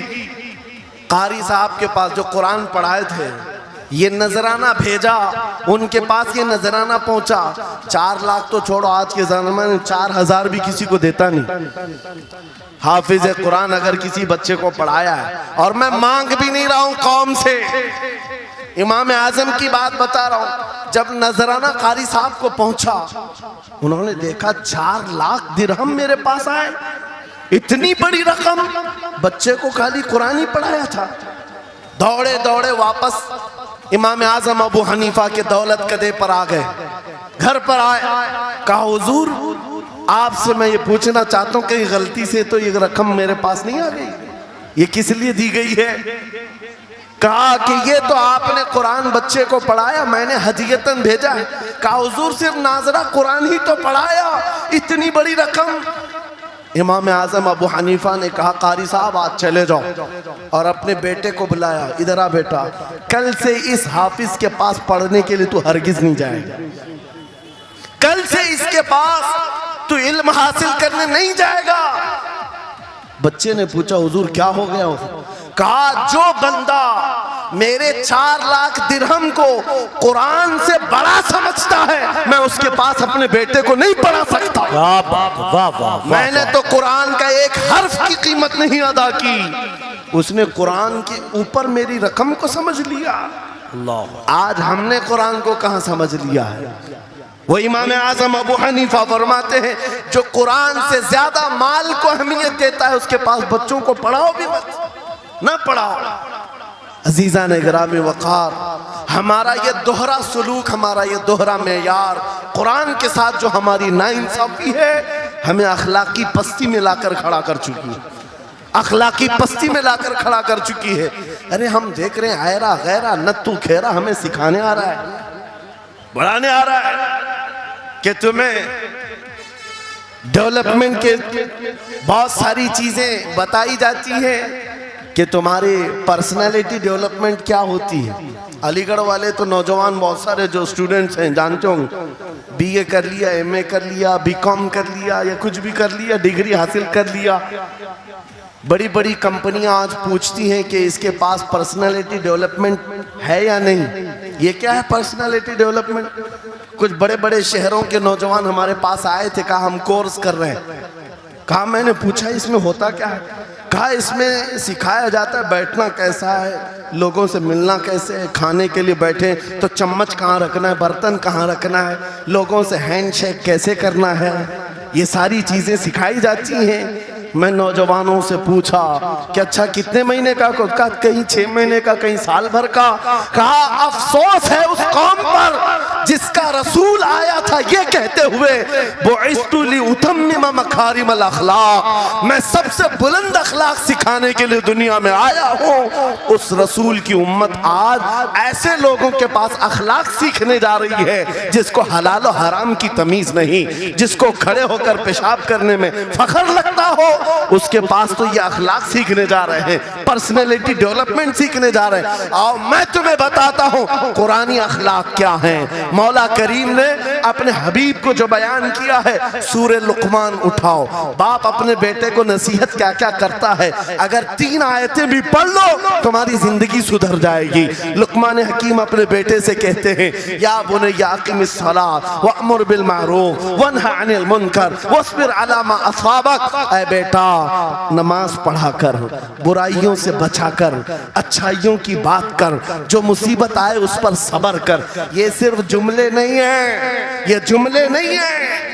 कारी साहब के पास जो कुरान पढ़ाए थे ये नजराना भेजा, उनके पास ये नजराना पहुंचा। 4 लाख तो छोड़ो, आज के ज़माने में 4000 भी किसी को देता नहीं। हाफिज कुरान अगर किसी बच्चे को पढ़ाया है, और मैं मांग भी नहीं रहा हूं कौम से, इमाम आजम की बात बता रहा हूं। जब नजराना कारी साहब को पहुंचा, उन्होंने देखा 4 लाख दिरहम मेरे पास आए, इतनी बड़ी रकम, बच्चे को खाली कुरान ही पढ़ाया था। दौड़े दौड़े वापस इमाम आजम अबू हनीफा के दौलत कदे पर आ गए। घर पर आए, कहा हुजूर आपसे मैं ये पूछना चाहता हूँ कि गलती से तो ये रकम मेरे पास नहीं आ गई, ये किस लिए दी गई है? कहा कि ये तो आपने कुरान बच्चे को पढ़ाया, मैंने हदियतन भेजा है। कहा हुजूर सिर्फ नाजरा कुरान ही तो पढ़ाया, इतनी बड़ी रकम। इमाम आजम अबू हनीफा ने कहा कारी साहब आज चले जाओ, और अपने बेटे को बुलाया, इधर आ बेटा, कल से इस हाफिज के पास पढ़ने के लिए तू हरगिज नहीं जाएगा, कल से इसके पास तू इल्म हासिल करने नहीं जाएगा। बच्चे ने पूछा हुजूर क्या हो गया? कहा जो बंदा मेरे 4 लाख दिरहम को कुरान से बड़ा समझता है, मैं उसके पास अपने बेटे को नहीं पढ़ा सकता। मैंने तो कुरान का एक हर्फ की कीमत नहीं अदा की, उसने कुरान के ऊपर मेरी रकम को समझ लिया। आज हमने कुरान को कहां समझ लिया है? वो इमाम आजम अबू हनीफा फरमाते हैं जो कुरान से ज्यादा माल को अहमियत देता है उसके पास बच्चों को पढ़ाओ भी मत, ना पढ़ाओ। अजीजा ने गिरामी वक़ार, हमारा ये दोहरा सलूक, हमारा ये दोहरा मेयार कुरान के साथ जो हमारी नाइंसाफी है, हमें अखलाकी पस्ती में लाकर खड़ा कर चुकी है, अखलाकी पस्ती में लाकर खड़ा कर चुकी है। अरे हम देख रहे हैं आयरा गैरा नत्तू खेरा हमें सिखाने आ रहा है, बढ़ाने आ रहा है कि तुम्हें डेवलपमेंट के बहुत सारी चीजें बताई जाती हैं कि तुम्हारी पर्सनालिटी डेवलपमेंट क्या होती है। अलीगढ़ वाले तो नौजवान बहुत सारे जो स्टूडेंट्स हैं जानते होंगे, बीए कर लिया, एमए कर लिया, बीकॉम कर लिया, या कुछ भी कर लिया, डिग्री हासिल कर लिया। बड़ी बड़ी कंपनियां आज पूछती हैं कि इसके पास पर्सनालिटी डेवलपमेंट है या नहीं। ये क्या है पर्सनालिटी डेवलपमेंट? कुछ बड़े बड़े शहरों के नौजवान हमारे पास आए थे, कहा हम कोर्स कर रहे हैं। कहा मैंने पूछा इसमें होता क्या है? कहा इसमें सिखाया जाता है बैठना कैसा है, लोगों से मिलना कैसे है, खाने के लिए बैठे तो चम्मच कहाँ रखना है, बर्तन कहाँ रखना है, लोगों से हैंडशेक कैसे करना है, ये सारी चीज़ें सिखाई जाती हैं। मैं नौजवानों से पूछा कि अच्छा कितने महीने का? कहा कहीं 6 महीने का, कहीं साल भर का। कहा अफसोस है उस कौम पर जिसका रसूल आया था ये कहते हुए बुइस्तु लिउतम्मिम मकारिमल अखलाक, मैं सबसे बुलंद अखलाक सिखाने के लिए दुनिया में आया हूँ। उस रसूल की उम्मत आज ऐसे लोगों के पास अखलाक सीखने जा रही है जिसको हलाल और हराम की तमीज नहीं, जिसको खड़े होकर पेशाब करने में फख्र लगता हो, उसके पास तो ये अखलाक सीखने जा रहे हैं, पर्सनैलिटी डेवलपमेंट सीखने जा रहे हैं। और मैं तुम्हें बताता हूँ कुरानी अखलाक क्या है। मौला करीम ने अपने हबीब को जो बयान किया है, सूरे लुकमान उठाओ, बाप अपने बेटे को नसीहत क्या क्या करता है, अगर 3 आयतें भी पढ़ लो तुम्हारी जिंदगी सुधर जाएगी। लुकमान हकीम अपने बेटे से कहते हैं, या बुनय्या अक़िमिस सलात वअमुर बिल मारूफ वन्हा अनिल मुनकर वस्बिर अला मा असाबक। ऐ बेटा, नमाज पढ़ा कर, बुराइयों से बचा कर, अच्छाइयों की बात कर, जो मुसीबत आए उस पर सब्र कर। ये सिर्फ जुमले नहीं है, ये जुमले नहीं है।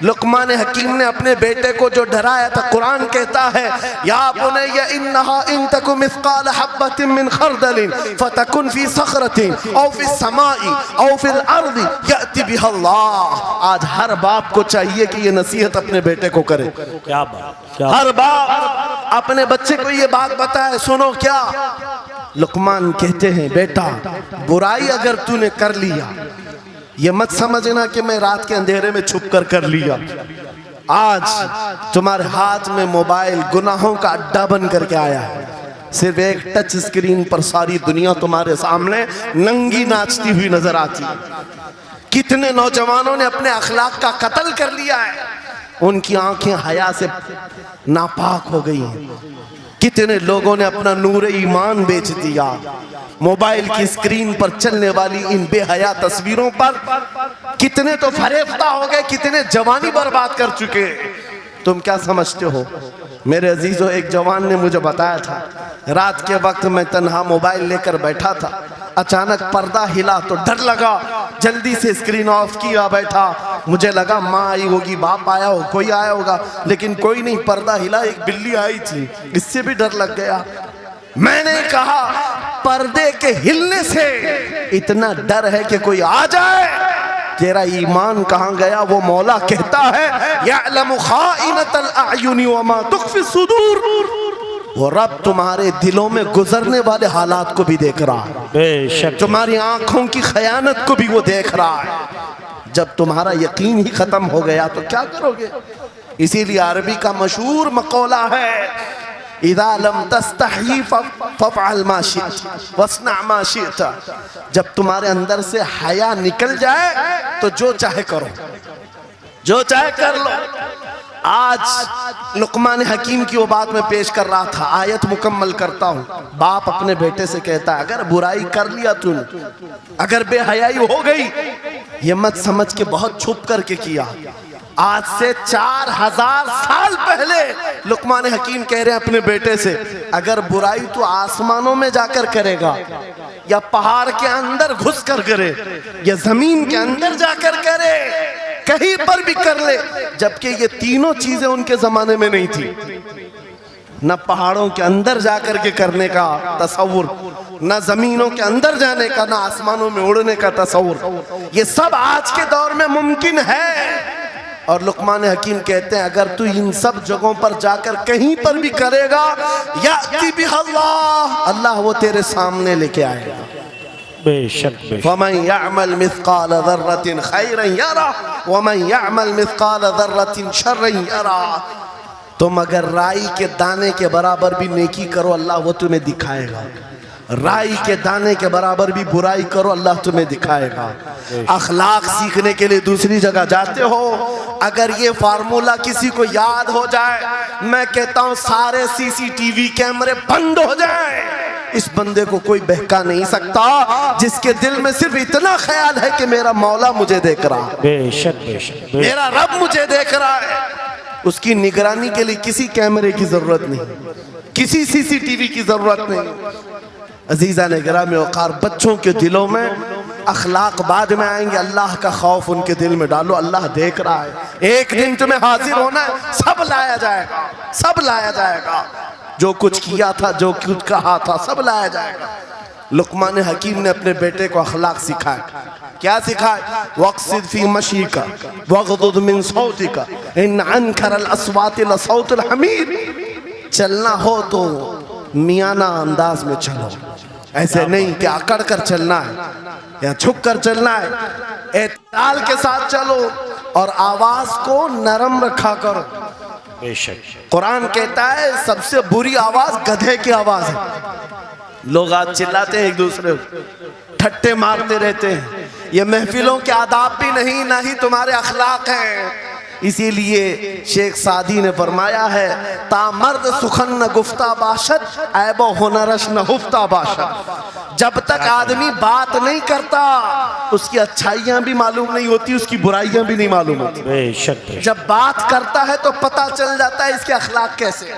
लुकमान हकीम ने अपने बेटे को जो डराया था, कुरान कहता है, या बुनय्या इन्नहा इन तकु मिस्काल हब्बतिन मिन खरदलिन फतकुन फी सखरतिन औ फी समाई औ फिल अर्दी याति बिहल्लाह। आज हर बाप को चाहिए कि ये नसीहत अपने बेटे को करे। क्या बात, हर बाप अपने बच्चे को ये बात बताए, सुनो क्या। लुकमान कहते हैं, बेटा बुराई अगर तूने कर लिया, ये मत समझना कि मैं रात के अंधेरे में छुप कर लिया। आज तुम्हारे हाथ में मोबाइल गुनाहों का अड्डा बन करके आया है। सिर्फ एक टच स्क्रीन पर सारी दुनिया तुम्हारे सामने नंगी नाचती हुई नजर आती है। कितने नौजवानों ने अपने अखलाक का कत्ल कर लिया है, उनकी आंखें हया से नापाक हो गई हैं। कितने लोगों ने अपना नूर ईमान बेच दिया मोबाइल की स्क्रीन पर चलने वाली इन बेहया तस्वीरों पर। कितने तो फरेफ्ता हो गए, कितने जवानी बर्बाद कर चुके। तुम क्या समझते हो? मेरे अजीजों, एक जवान ने मुझे बताया था, रात के वक्त मैं तन्हा मोबाइल लेकर बैठा था, अचानक पर्दा हिला तो डर लगा, जल्दी से स्क्रीन ऑफ किया, बैठा। मुझे लगा माँ आई होगी, बाप आया हो, कोई आया होगा, लेकिन कोई नहीं। पर्दा हिला, एक बिल्ली आई थी, इससे भी डर लग गया। मैंने कहा, पर्दे के हिलने से इतना डर है कि कोई आ जाए, तेरा ईमान कहाँ गया? वो मौला कहता है, यअलमु खाइनतल अयुनि व मा तुख्फी सुदूर। वो रब तुम्हारे दिलों में गुजरने वाले हालात को भी देख रहा है, बेशक तुम्हारी आंखों की खयानत को भी वो देख रहा है। जब तुम्हारा यकीन ही खत्म हो गया तो क्या करोगे? इसीलिए अरबी का मशहूर मकौला है, इज़ा लम तस्तही फफ़अल मा शिअत वस्ना मा शिअत। जब तुम्हारे अंदर से हया निकल जाए तो जो चाहे करो, जो चाहे कर लो। आज लुकमान हकीम की वो बात मैं पेश कर रहा था, आयत मुकम्मल करता हूँ। बाप अपने बेटे से कहता है, अगर बुराई कर लिया तूने, अगर बेहयाई हो गई, ये मत समझ के बहुत छुप करके किया। आज से 4000 साल पहले लुकमान हकीम कह रहे हैं अपने बेटे से, अगर बुराई तो आसमानों में जाकर करेगा, या पहाड़ के अंदर घुस कर करे, या जमीन के अंदर जाकर करे, कहीं पर भी कर ले। जबकि ये तीनों चीजें उनके जमाने में नहीं थी। न पहाड़ों के अंदर जाकर के करने का तसव्वुर, न जमीनों के अंदर जाने का, न आसमानों में उड़ने का तसव्वुर। ये सब आज के दौर में मुमकिन है। और लुकमान हकीम कहते हैं, अगर तू इन सब जगहों पर जाकर कहीं पर भी करेगा, याति बिहल्लाह, अल्लाह वो तेरे सामने लेके आएगा। बेशक फमन यअमल मिस्काल ज़र्रतिन खैरन यरा वमन यअमल मिस्काल ज़र्रतिन शर्रन यरा। तुम अगर राई के दाने के बराबर भी नेकी करो, अल्लाह वो तुम्हें दिखाएगा। राई के दाने के बराबर भी बुराई करो, अल्लाह तुम्हें दिखाएगा। अखलाक सीखने के लिए दूसरी जगह जाते हो, अगर ये फार्मूला किसी को याद हो जाए, मैं कहता हूँ सारे सीसीटीवी कैमरे बंद हो जाए। इस बंदे को कोई बहका नहीं सकता, जिसके दिल में सिर्फ इतना ख्याल है कि मेरा मौला मुझे देख रहा है, बेशक बेशक मेरा रब मुझे देख रहा है। उसकी निगरानी के लिए किसी कैमरे की जरूरत नहीं, किसी सीसीटीवी की जरूरत नहीं। अजीजा ने गिरामी वक़ार, बच्चों के दिलों में अखलाक बाद में आएंगे, अल्लाह का खौफ उनके दिल में डालो। अल्लाह देख रहा है, एक दिन तुम्हें हाजिर होना है, सब लाया जाएगा, सब लाया जाएगा। जो कुछ किया था, जो कुछ कहा था, सब लाया जाएगा। लुकमान हकीम ने अपने बेटे को अखलाक सिखाया। क्या सिखाया? वक़्सिद फी मशीका वग़दुद मिन सौतिका इन अनकरल अस्वाति लसौतुल हमीर। चलना हो तो मियाना अंदाज में चलो, ऐसे नहीं कि अकड़ कर चलना है या छुप कर चलना है। एतदाल के साथ चलो और आवाज को नरम रखा करो। बेशक कुरान कहता है सबसे बुरी आवाज गधे की आवाज है। लोग आज चिल्लाते हैं, एक दूसरे को ठट्टे मारते रहते हैं, ये महफिलों के आदाब भी नहीं, ना ही तुम्हारे अखलाक हैं। इसीलिए शेख सादी ने फरमाया है, तामर्द सुखन न गुफ्ता बाशद ऐबो हुनरश न हुफ्ता बाशद। जब तक आदमी बात नहीं करता उसकी अच्छाइयां भी मालूम नहीं होती, उसकी बुराइयां भी नहीं मालूम होती। बेशक जब बात करता है तो पता चल जाता है इसके अखलाक कैसे।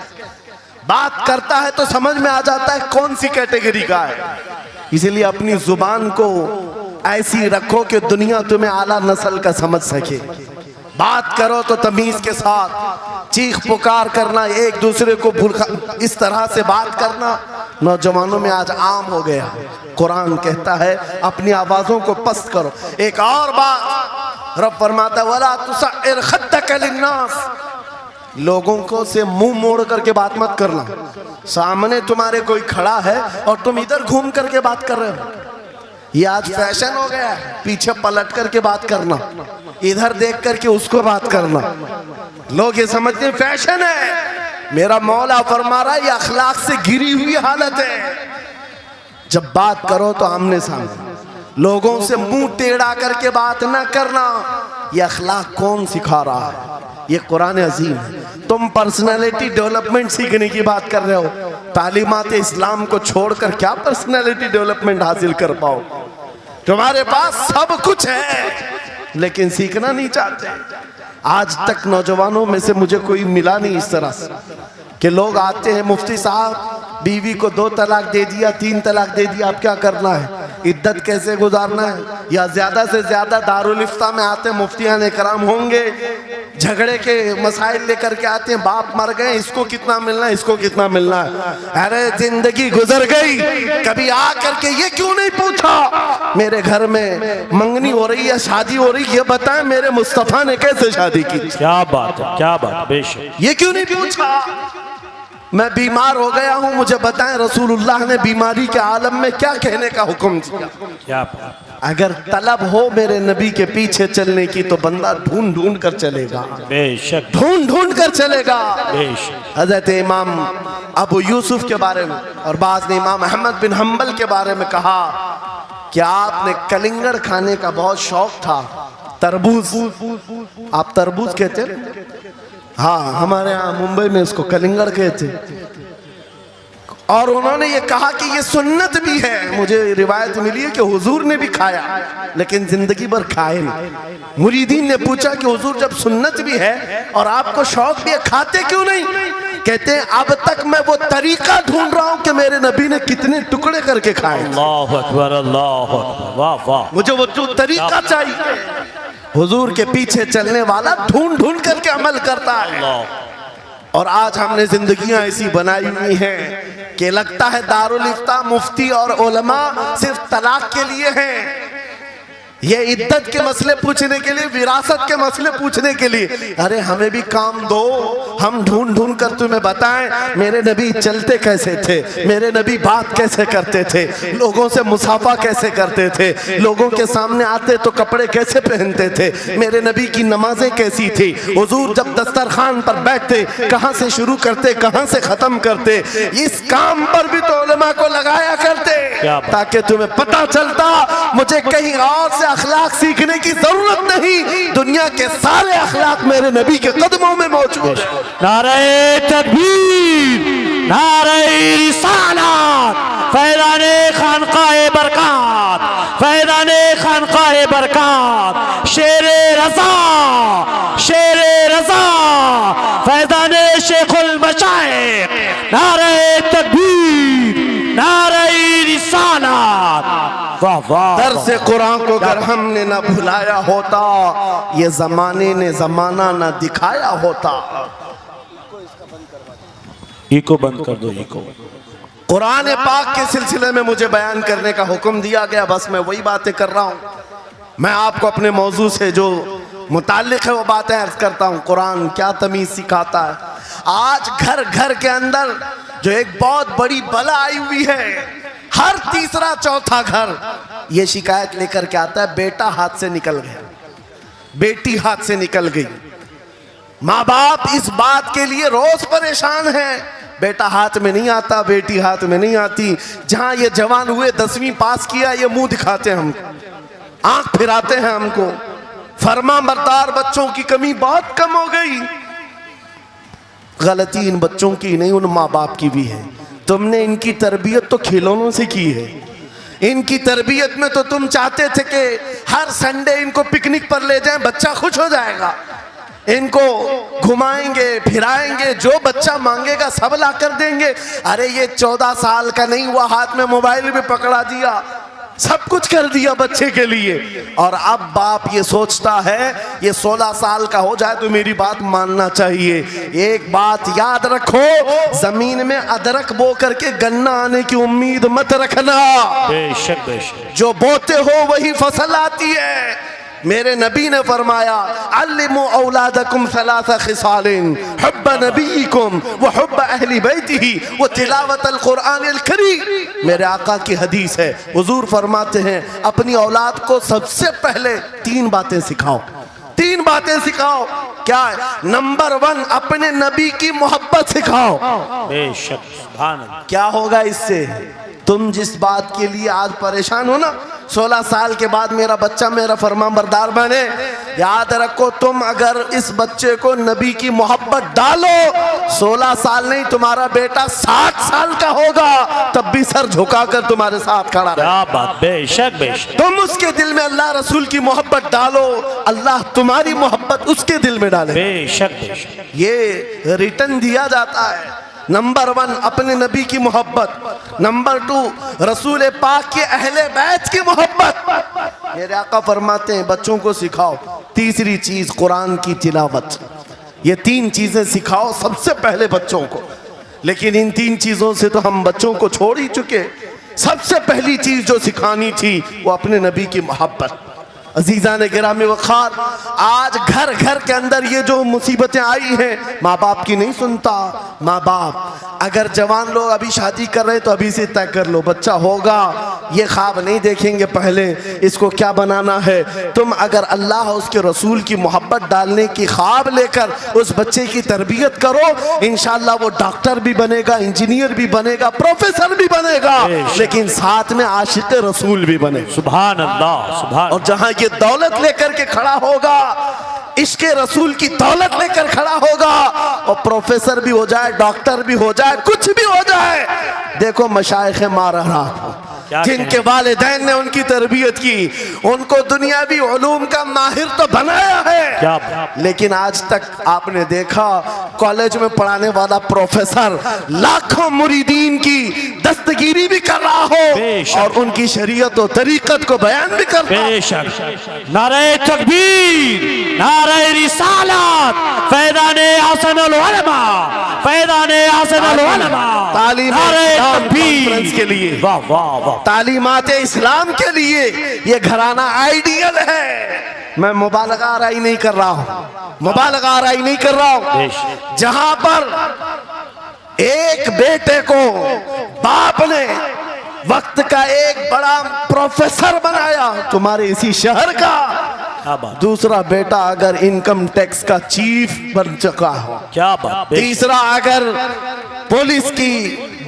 बात करता है तो समझ में आ जाता है कौन सी कैटेगरी का है। इसीलिए अपनी जुबान को ऐसी रखो कि दुनिया तुम्हें आला नस्ल का समझ सके। बात करो तो तमीज के साथ, चीख पुकार करना, एक दूसरे को इस तरह से बात करना नौजवानों में आज आम हो गया। कुरान कहता है अपनी आवाजों को पस्त करो। एक और बात रब फरमाता है, वला तुसइर खद्दक लिन्नास, लोगों को से मुंह मोड़ करके बात मत करना। सामने तुम्हारे कोई खड़ा है और तुम इधर घूम करके बात कर रहे हो। ये आज फैशन हो गया है, पीछे पलट करके बात करना, इधर देख करके उसको बात करना। लोग ये समझते हैं फैशन है। मेरा मौला फरमा रहा है ये अखलाक से गिरी हुई हालत है। जब बात करो तो आमने सामने, लोगों से मुंह टेढ़ा करके बात ना करना। ये अखलाक कौन सिखा रहा है? ये कुरान अजीम है। तुम पर्सनालिटी डेवलपमेंट सीखने की बात कर रहे हो, तालीमात इस्लाम को छोड़कर क्या पर्सनालिटी डेवलपमेंट हासिल कर पाओ? तुम्हारे पास सब कुछ है लेकिन सीखना नहीं चाहते। आज तक नौजवानों में से मुझे कोई मिला नहीं इस तरह से कि लोग आते हैं, मुफ्ती साहब बीवी को 2 तलाक दे दिया, 3 तलाक दे दिया, अब क्या करना है, इद्दत कैसे गुजारना है? या ज्यादा से ज्यादा दारुल इफ्ता में आते हैं, मुफ्तियान इकराम होंगे, झगड़े के मसाइल लेकर के आते हैं, बाप मर गए, इसको कितना मिलना है, इसको कितना मिलना है। अरे जिंदगी गुजर गई, कभी आ करके ये क्यों नहीं पूछा मेरे घर में मंगनी हो रही है, शादी हो रही, ये बताएं मेरे मुस्तफा ने कैसे शादी की? क्या बात है, क्या बात, बेशक। ये क्यों नहीं पूछा? मैं बीमार हो गया हूं, मुझे बताएं रसूलुल्लाह ने बीमारी के आलम में क्या कहने का हुक्म दिया? क्या बात। अगर तलब हो मेरे नबी के पीछे चलने की तो बंदा ढूंढ ढूंढ कर चलेगा, बेशक ढूंढ ढूंढ कर चलेगा, बेशक। हजरत इमाम अबू यूसुफ के बारे में और बाद ने इमाम अहमद बिन हम्बल के बारे में कहा कि आपने कलिंगड़ खाने का बहुत शौक था। तरबूज, आप तरबूज कहते हैं? हाँ, हमारे यहाँ मुंबई में इसको कलिंगड़ कहते। और उन्होंने ये कहा कि ये सुन्नत भी है। मुझे रिवायत मिली है कि हुजूर ने भी खाया लेकिन जिंदगी भर खाए नहीं। मुरीदीन ने पूछा कि हुजूर जब सुन्नत भी है और आपको शौक भी है, खाते क्यों नहीं? कहते हैं अब तक मैं वो तरीका ढूंढ रहा हूं कि मेरे नबी ने कितने टुकड़े करके खाए। अल्लाह अकबर, अल्लाह अकबर, वाह वाह। मुझे वो जो तरीका चाहिए। हुजूर के पीछे चलने वाला ढूंढ ढूंढ करके अमल करता है। और आज हमने जिंदगियां ऐसी बनाई हुई हैं कि लगता है दारुल इफ्ता, मुफ्ती और उलमा सिर्फ तलाक के लिए हैं। ये इद्दत के मसले पूछने के लिए, विरासत के मसले पूछने के लिए। अरे हमें भी काम दो, हम ढूंढ ढूंढ कर तुम्हें बताएं मेरे नबी चलते कैसे थे, मेरे नबी बात कैसे करते थे, लोगों से मुसाफा कैसे करते थे, लोगों के सामने आते तो कपड़े कैसे पहनते थे, मेरे नबी की नमाजें कैसी थी, हुजूर जब दस्तरखान पर बैठते कहां से शुरू करते कहां से खत्म करते। इस काम पर भी तो उलमा को लगाया करते ताकि तुम्हें पता चलता मुझे कहीं और से अखलाक सीखने की जरूरत नहीं, दुनिया के सारे अखलाक मेरे नबी के कदमों में मौजूद है। नारे तकबीर, नारे रिसालत, फैज़ाने खानकाए बरकत, फैज़ाने खानकाए बरकत, शेरे रज़ा, शेरे रज़ा, फैज़ाने शेखुल मशाइख, नारे तकबीर, नारे रिसालत। वाह वाह। दर्से कुरान को अगर हमने ना भुलाया होता, ये जमाने ने जमाना ना दिखाया होता। इको बंद कर दो, इको। कुरान पाक के सिलसिले में मुझे बयान करने का हुक्म दिया गया, बस मैं वही बातें कर रहा हूँ। मैं आपको अपने मौजू से जो मुताल्लिक है वो बातें अर्ज करता हूँ। कुरान क्या तमीज सिखाता है। आज घर घर के अंदर जो एक बहुत बड़ी बला आई हुई है, हर तीसरा चौथा घर ये शिकायत लेकर के आता है बेटा हाथ से निकल गया, बेटी हाथ से निकल गई। माँ बाप इस बात के लिए रोज परेशान है, बेटा हाथ में नहीं आता, बेटी हाथ में नहीं आती। जहां ये जवान हुए 10वीं पास किया, ये मुंह दिखाते हैं हम। आंख फिराते हैं हमको। फरमा बरदार बच्चों की कमी बहुत कम हो गई। गलती इन बच्चों की नहीं, उन माँ बाप की भी है। तुमने इनकी तरबियत तो खिलौनों से की है। इनकी तरबियत में तो तुम चाहते थे कि हर संडे इनको पिकनिक पर ले जाएं, बच्चा खुश हो जाएगा। इनको घुमाएंगे फिराएंगे, जो बच्चा मांगेगा सब ला कर देंगे। अरे ये 14 साल का नहीं हुआ, हाथ में मोबाइल भी पकड़ा दिया, सब कुछ कर दिया बच्चे के लिए। और अब बाप ये सोचता है ये 16 साल का हो जाए तो मेरी बात मानना चाहिए। एक बात याद रखो, जमीन में अदरक बो करके गन्ना आने की उम्मीद मत रखना। बेशक बेशक, जो बोते हो वही फसल आती है। मेरे नबी ने फरमाया, अल्लिमु औलादकुम सलासा खिसालिन, हुब्ब नबीकुम व हुब्ब अहली बैतिही व तिलावतल कुरानिल करीम। मेरे आका की हदीस है, हुजूर फरमाते हैं अपनी औलाद को सबसे पहले 3 बातें सिखाओ। 3 बातें सिखाओ। क्या है? नंबर 1, अपने नबी की मोहब्बत सिखाओ। बेशक, सुभान अल्लाह। क्या होगा इससे? तुम जिस बात के लिए आज परेशान हो ना, 16 साल के बाद मेरा बच्चा मेरा फरमाबरदार बने, याद रखो तुम अगर इस बच्चे को नबी की मोहब्बत डालो, 16 साल नहीं तुम्हारा बेटा 60 साल का होगा तब भी सर झुकाकर तुम्हारे साथ खड़ा रहे। क्या बात, बेशक बेशक। तुम उसके दिल में अल्लाह रसूल की मोहब्बत डालो, अल्लाह तुम्हारी मोहब्बत उसके दिल में डाले। बेशक बेशक, ये रिटर्न दिया जाता है। नंबर 1 अपने नबी की मोहब्बत। नंबर 2 रसूल पाक के अहले बैत की मोहब्बत। मेरे आका फरमाते हैं बच्चों को सिखाओ। तीसरी चीज कुरान की तिलावत। ये 3 चीजें सिखाओ सबसे पहले बच्चों को। लेकिन इन 3 चीजों से तो हम बच्चों को छोड़ ही चुके। सबसे पहली चीज जो सिखानी थी वो अपने नबी की मोहब्बत। अजीजा ने गिरामी वखार, आज घर घर के अंदर ये जो मुसीबतें आई हैं, माँ बाप की नहीं सुनता। माँ बाप अगर जवान लोग अभी शादी कर रहे हैं तो अभी से तय कर लो, बच्चा होगा, ये ख्वाब नहीं देखेंगे पहले इसको क्या बनाना है। तुम अगर अल्लाह उसके रसूल की मोहब्बत डालने की ख्वाब लेकर उस बच्चे की तरबियत करो, इंशाल्लाह वो डॉक्टर भी बनेगा, इंजीनियर भी बनेगा, प्रोफेसर भी बनेगा, लेकिन साथ में आशिक रसूल भी बने। सुभान अल्लाह, सुभान। और जहां ये दौलत लेकर के खड़ा होगा, इश्के रसूल की दौलत लेकर खड़ा होगा, और प्रोफेसर भी हो जाए, डॉक्टर भी हो जाए, कुछ भी हो जाए। देखो मशाइख मारहरा जिनके वालिदैन ने उनकी तरबियत की, उनको दुनियावी उलूम का माहिर तो बनाया है, लेकिन आज तक आपने देखा कॉलेज में पढ़ाने वाला प्रोफेसर लाखों मुरीदीन की दस्तगीरी भी कर रहा हो और उनकी शरीयत और तरीकत को बयान भी कर रहा हो। नारे तकबीर, नारे रिसालत, फैज़ाने हसनुल उलमा, फैज़ाने हसनुल उलमा, तालीम कॉन्फ्रेंस के लिए, वाह वाह वाह, तालीमात इस्लाम के लिए ये घराना आइडियल है। मैं मुबालगा आराई नहीं कर रहा हूँ, मुबालगा आराई नहीं कर रहा हूँ। जहां पर एक बेटे को बाप ने वक्त का एक बड़ा प्रोफेसर बनाया तुम्हारे इसी शहर का, दूसरा बेटा अगर इनकम टैक्स का चीफ बन चुका हो, क्या बात, तीसरा अगर पुलिस की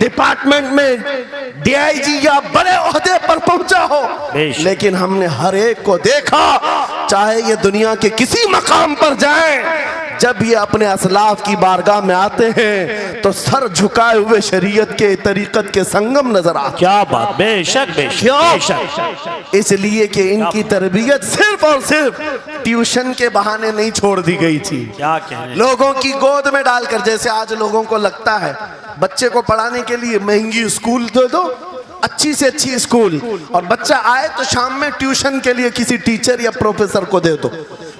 डिपार्टमेंट में डीआईजी या बड़े ओहदे पर पहुंचा हो, लेकिन हमने हर एक को देखा, चाहे ये दुनिया के किसी मकाम पर जाएं, जब ये अपने असलाफ की बारगाह में आते हैं तो सर झुकाए हुए शरीयत के तरीकत के संगम नजर आते। क्या बात, बेशक बेशक। इसलिए कि इनकी तरबियत सिर्फ और सिर्फ ट्यूशन के बहाने नहीं छोड़ दी गई थी, क्या कहने, लोगों की गोद में डालकर। जैसे आज लोगों को लगता है बच्चे को पढ़ाने के लिए महंगी स्कूल दे दो, अच्छी से अच्छी स्कूल, और बच्चा आए तो शाम में ट्यूशन के लिए किसी टीचर या प्रोफेसर को दे दो।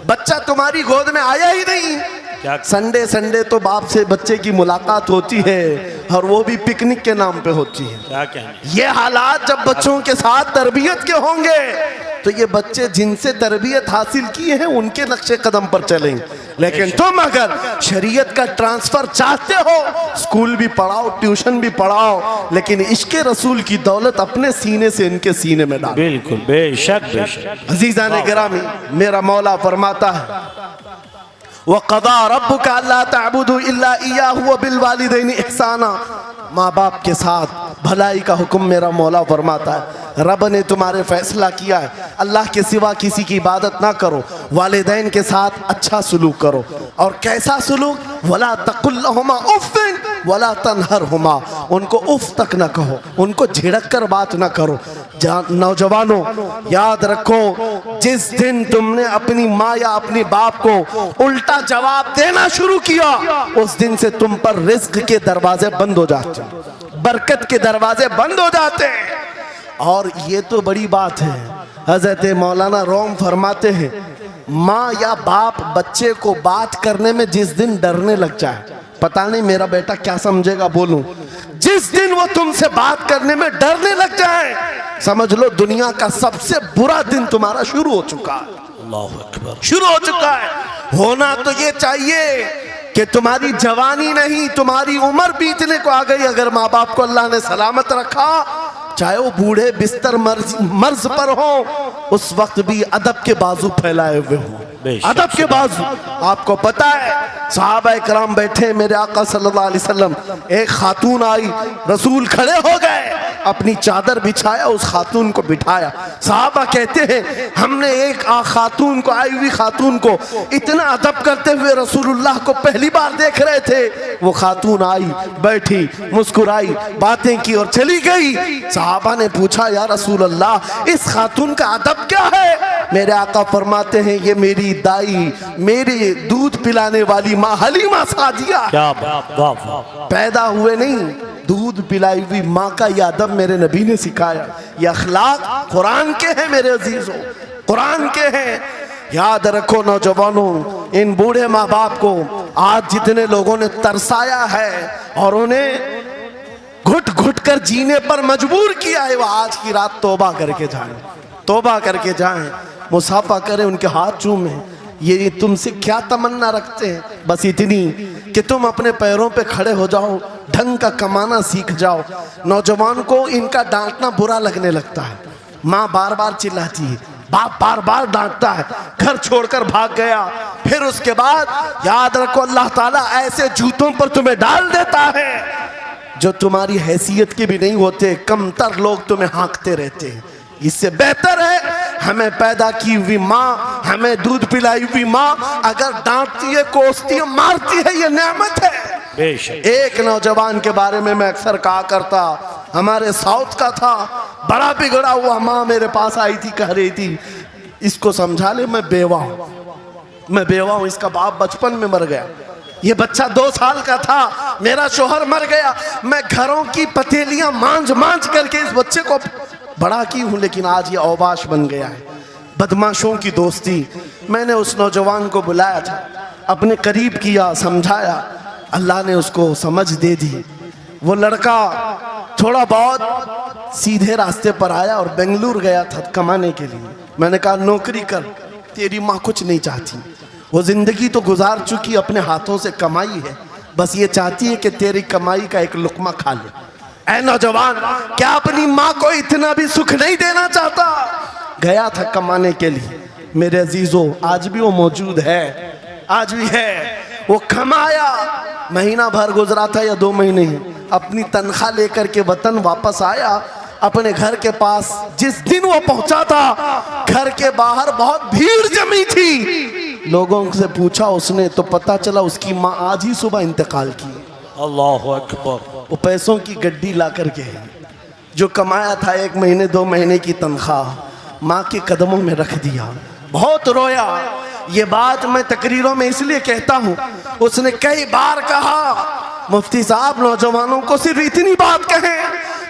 बच्चा तुम्हारी गोद में आया ही नहीं। संडे संडे तो बाप से बच्चे की मुलाकात होती है और वो भी पिकनिक के नाम पे होती है। क्या कहने, ये हालात जब बच्चों के साथ तरबियत के होंगे तो ये बच्चे जिनसे तरबियत हासिल किए हैं उनके नक्शे कदम पर चलेंगे। लेकिन तुम अगर शरीयत का ट्रांसफर चाहते हो, स्कूल भी पढ़ाओ, ट्यूशन भी पढ़ाओ, लेकिन इश्के रसूल की दौलत अपने सीने से इनके सीने में डालो। बिल्कुल, बेशक बेशक। अजीजा ने गिरामी, मेरा मौला फरमाता है, वक़ज़ा रब्बुका अल्ला तअबुदू इल्ला इय्याहु व बिल वालिदैनि इहसाना। माँ बाप के साथ भलाई का हुक्म मेरा मौला फरमाता है। रब ने तुम्हारे फैसला किया है, अल्लाह के सिवा किसी की इबादत ना करो, वालिदैन के साथ अच्छा सलूक करो। और कैसा सलूक? वला तकुल्लहुमा उफ़्फ़िन वला तनहरहुमा, उनको उफ तक ना कहो, उनको झिड़क कर बात ना करो। नौजवानों याद रखो, जिस दिन तुमने अपनी माँ या अपने बाप को उल्टा जवाब देना शुरू किया, उस दिन से तुम पर रिज्क के दरवाजे बंद हो जाते हैं, बरकत के दरवाजे बंद हो जाते हैं। और ये तो बड़ी बात है, हजरत मौलाना रोम फरमाते हैं, माँ या बाप बच्चे को बात करने में जिस दिन डरने लग जाए, पता नहीं मेरा बेटा क्या समझेगा बोलूं, जिस दिन वो तुमसे बात करने में डरने लग जाए, समझ लो दुनिया का सबसे बुरा दिन तुम्हारा शुरू हो चुका है। अल्लाहु अकबर। शुरू हो चुका है। होना तो ये चाहिए कि तुम्हारी जवानी नहीं, तुम्हारी उम्र बीतने को आ गई, अगर माँ बाप को अल्लाह ने सलामत रखा, चाहे वो बूढ़े बिस्तर मर्ज पर हो, उस वक्त भी अदब के बाजू फैलाए हुए हो, अदब के बाजू। आपको पता है सहाबा इकराम बैठे, मेरे आका सल्लल्लाहु अलैहि वसल्लम, एक खातून आई, रसूल खड़े हो गए, अपनी चादर बिछाया, उस खातून को बिठाया। सहाबा कहते हैं हमने एक खातून को, आई हुई खातून को इतना अदब करते हुए रसूलुल्लाह को पहली बार देख रहे थे। वो खातून आई, बैठी, मुस्कुराई, बातें की और चली गई। सहाबा ने पूछा या रसूलल्लाह इस खातून का अदब क्या है? मेरे आका फरमाते हैं ये मेरी दाई, मेरी दूध पिलाने वाली माँ हलीमा सादिया, क्या बात, वाह वाह। पैदा हुए नहीं, दूध पिलाई हुई माँ का यह अदब मेरे नबी ने सिखाया। ये अखलाक कुरान के हैं मेरे अजीजों, कुरान के हैं। याद रखो नौजवानों, इन बूढ़े माँ बाप को आज जितने लोगों ने तरसाया है और उन्हें घुट घुट कर जीने पर मजबूर किया है, वह आज की रात तौबा करके जाएं, तौबा करके जाएं, मुसाफा करें, उनके हाथ चूमें। ये तुमसे क्या तमन्ना रखते हैं? बस इतनी कि तुम अपने पैरों पे खड़े हो जाओ, ढंग का कमाना सीख जाओ। नौजवान को इनका डांटना बुरा लगने लगता है, माँ बार बार चिल्लाती है, बाप बार बार डांटता है, घर छोड़कर भाग गया, फिर उसके बाद याद रखो अल्लाह ताला ऐसे जूतों पर तुम्हें डाल देता है जो तुम्हारी हैसियत के भी नहीं होते, कमतर लोग तुम्हें हाँकते रहते हैं। इससे बेहतर है हमें पैदा की हुई माँ, हमें दूध पिलाई हुई माँ अगर डांटती है, कोसती है, मारती है, ये नेमत है। बेशक। एक नौजवान के बारे में मैं अक्सर कहा करता, हमारे साउथ का था, बड़ा बिगड़ा हुआ, माँ मेरे पास आई थी, कह रही थी इसको समझा ले, मैं बेवा हूँ, मैं बेवा हूँ, इसका बाप बचपन में मर गया, ये बच्चा 2 साल का था, मेरा शोहर मर गया, मैं घरों की पतीलियां मांझ मांझ करके इस बच्चे को बड़ा की हूं, लेकिन आज ये औबाश बन गया है। बदमाशों की दोस्ती। मैंने उस नौजवान को बुलाया था, अपने करीब किया, समझाया, अल्लाह ने उसको समझ दे दी। वो लड़का थोड़ा बहुत सीधे रास्ते पर आया और बेंगलुरु गया था कमाने के लिए। मैंने कहा नौकरी कर, तेरी माँ कुछ नहीं चाहती, वो जिंदगी तो गुजार चुकी, अपने हाथों से कमाई है, बस ये चाहती है कि तेरी कमाई का एक लुकमा खा ले। ऐ नौजवान, क्या अपनी माँ को इतना भी सुख नहीं देना चाहता? गया था कमाने के लिए। मेरे अजीजों, आज भी वो मौजूद है, आज भी है। वो कमाया, महीना भर गुजरा था या 2 महीने, अपनी तनख्वाह लेकर के वतन वापस आया। अपने घर के पास जिस दिन वो पहुंचा था, घर के बाहर बहुत भीड़ जमी थी। लोगों से पूछा उसने तो पता चला उसकी माँ आज ही सुबह इंतकाल की। अल्लाहु अकबर। वो पैसों की गड्डी ला करके जो कमाया था 1 महीने 2 महीने की तनख्वाह माँ के कदमों में रख दिया। बहुत रोया। ये बात मैं तकरीरों में इसलिए कहता हूँ, उसने कई बार कहा मुफ्ती साहब नौजवानों को सिर्फ इतनी बात कहें,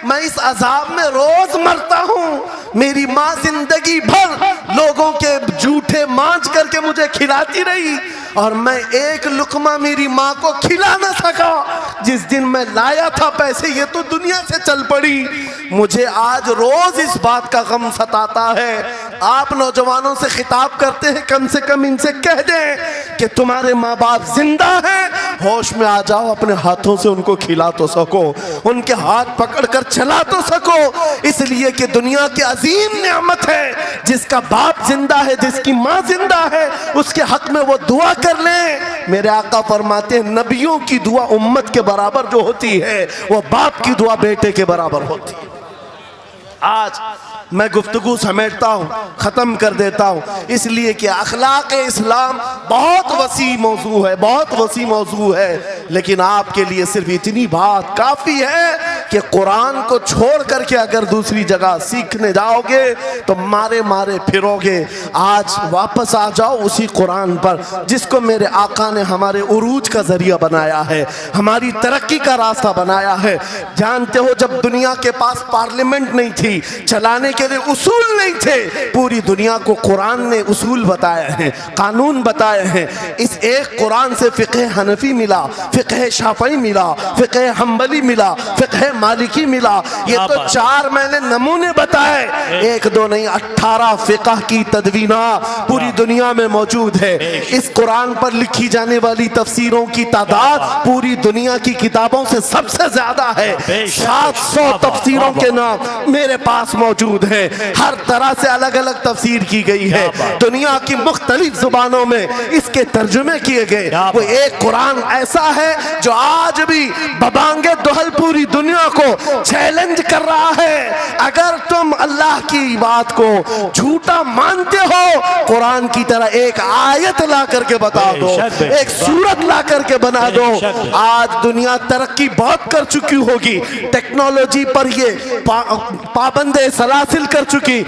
मैं इस अजाब में रोज मरता हूँ, मेरी माँ जिंदगी भर लोगों के जूठे मांझ करके मुझे खिलाती रही और मैं एक लुकमा मेरी माँ को खिला ना सका। जिस दिन मैं लाया था पैसे, ये तो दुनिया से चल पड़ी। मुझे आज रोज इस बात का गम सताता है। आप नौजवानों से खिताब करते हैं, कम से कम इनसे कह दें कि तुम्हारे माँ बाप जिंदा हैं, होश में आ जाओ, अपने हाथों से उनको खिला तो सको, उनके हाथ पकड़कर चला तो सको, इसलिए कि दुनिया की अजीम नेमत है। जिसका बाप जिंदा है, जिसकी माँ जिंदा है, उसके हक में वो दुआ कर लें। मेरे आका फरमाते हैं नबियों की दुआ उम्मत के बराबर जो होती है वो बाप की दुआ बेटे के बराबर होती है। आज मैं गुफ्तगू समेटता हूँ, ख़त्म कर देता हूँ, इसलिए कि अखलाक इस्लाम बहुत वसी मौजू है, बहुत वसी मौजू है। लेकिन आपके लिए सिर्फ इतनी बात काफ़ी है कि कुरान को छोड़ करके अगर दूसरी जगह सीखने जाओगे तो मारे मारे फिरोगे। आज वापस आ जाओ उसी कुरान पर जिसको मेरे आका ने हमारे उरूज का जरिया बनाया है, हमारी तरक्की का रास्ता बनाया है। जानते हो जब दुनिया के पास पार्लियामेंट नहीं थी, चलाने के लिए उसूल नहीं थे, पूरी दुनिया को कुरान ने उसूल बताए हैं, कानून बताए हैं। इस एक कुरान से फ़िक़्ह हनफी मिला, फ़िक़्ह शाफ़ई मिला, फ़िक़्ह हम्बली मिला, फ़िक़्ह मालिकी मिला। ये तो 4 मैंने नमूने बताए, 1 2 नहीं 18 फ़िक़्ह की तदवीना पूरी दुनिया में मौजूद है। इस कुरान पर लिखी जाने वाली तफसीरों की तादाद पूरी दुनिया की किताबों से सबसे ज्यादा है। 700 तफसीरों के नाम मेरे पास मौजूद है, हर तरह से अलग अलग तफसीर की गई है, दुनिया की मुख्तलिफ जुबानों में इसके तर्जुमे किए गए। वो एक कुरान ऐसा है जो आज भी बबांगे दुहल पूरी दुनिया को चैलेंज कर रहा है। अगर तुम अल्लाह की बात को झूठा मानते हो, कुरान की तरह एक आयत ला करके बता दो, एक सूरत ला करके बना दो। आज दुनिया तरक्की बहुत कर चुकी होगी, टेक्नोलॉजी पर ये पाबंदे सलासिल कर चुकी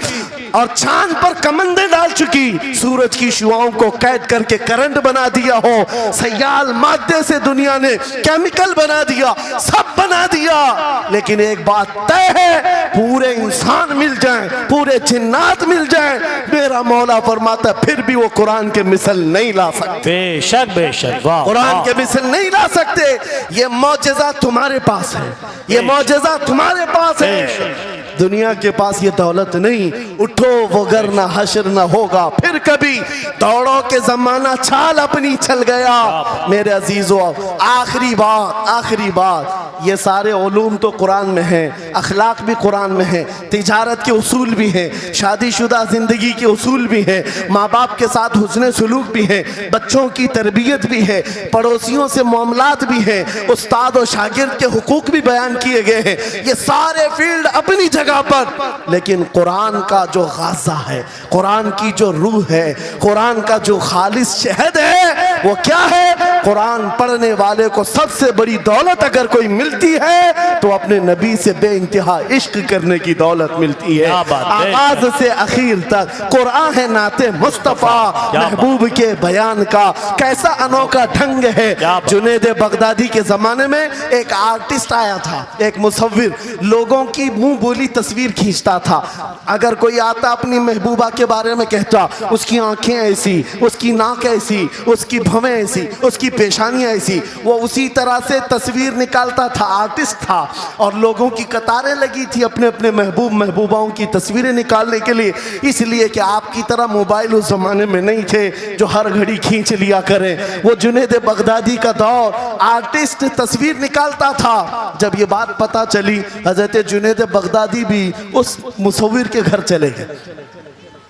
और चांद पर कमंदे डाल चुकी, सूरज की शुआओं को कैद करके करंट बना दिया हो, सयाल मादे से दुनिया ने केमिकल बना दिया, सब बना दिया। लेकिन एक बात तय है, पूरे इंसान मिल जाएं, पूरे जिन्नात मिल जाएं, मेरा मौला फरमाता फिर भी वो कुरान के मिसल नहीं ला सकते। बेशक बेशक, कुरान के मिसल नहीं ला सकते। ये मौजज़ा तुम्हारे पास है, ये मौजज़ा तुम्हारे पास है। दुनिया के पास ये दौलत नहीं, उठो वगरना हश्र न होगा फिर कभी, दौड़ो के जमाना चाल अपनी चल गया। मेरे अजीजों आखिरी बात, ये सारे उलूम तो कुरान में हैं, अखलाक भी कुरान में है, तिजारत के उसूल भी हैं, शादीशुदा जिंदगी के उसूल भी हैं, माँ बाप के साथ हुस्न सलूक भी है, बच्चों की तरबियत भी है, पड़ोसियों से मामलात भी हैं, उस्ताद और शागिर्द के हुकूक भी बयान किए गए हैं। ये सारे फील्ड अपनी जगह पर, लेकिन कुरान का जो गाज़ा है, कुरान की जो रूह है, कुरान का जो खालिस शहद है, वो क्या है? कुरान पढ़ने वाले को सबसे बड़ी दौलत अगर कोई मिलती है तो अपने नबी से बेइंतहा इश्क करने की दौलत मिलती है। आगाज से आखिर तक कुरान है नाते मुस्तफ़ा, महबूब के बयान का कैसा अनोखा ढंग है। जुनैद बगदादी के जमाने में एक आर्टिस्ट आया था, एक मुसव्विर, लोगों की मुंह बोली तस्वीर खींचता था। अगर कोई आता अपनी महबूबा के बारे में कहता, उसकी आंखें ऐसी, उसकी नाक ऐसी, उसकी भवें ऐसी, उसकी पेशानियां ऐसी, वो उसी तरह से तस्वीर निकालता था। आर्टिस्ट था और लोगों की कतारें लगी थी अपने अपने महबूबाओं की तस्वीरें निकालने के लिए, इसलिए कि आपकी तरह मोबाइल उस जमाने में नहीं थे जो हर घड़ी खींच लिया करें। वो जुनैद बगदादी का दौर, आर्टिस्ट तस्वीर निकालता था। जब ये बात पता चली, हजरत जुनैद बगदादी भी उस मुसव्विर के घर चले गए,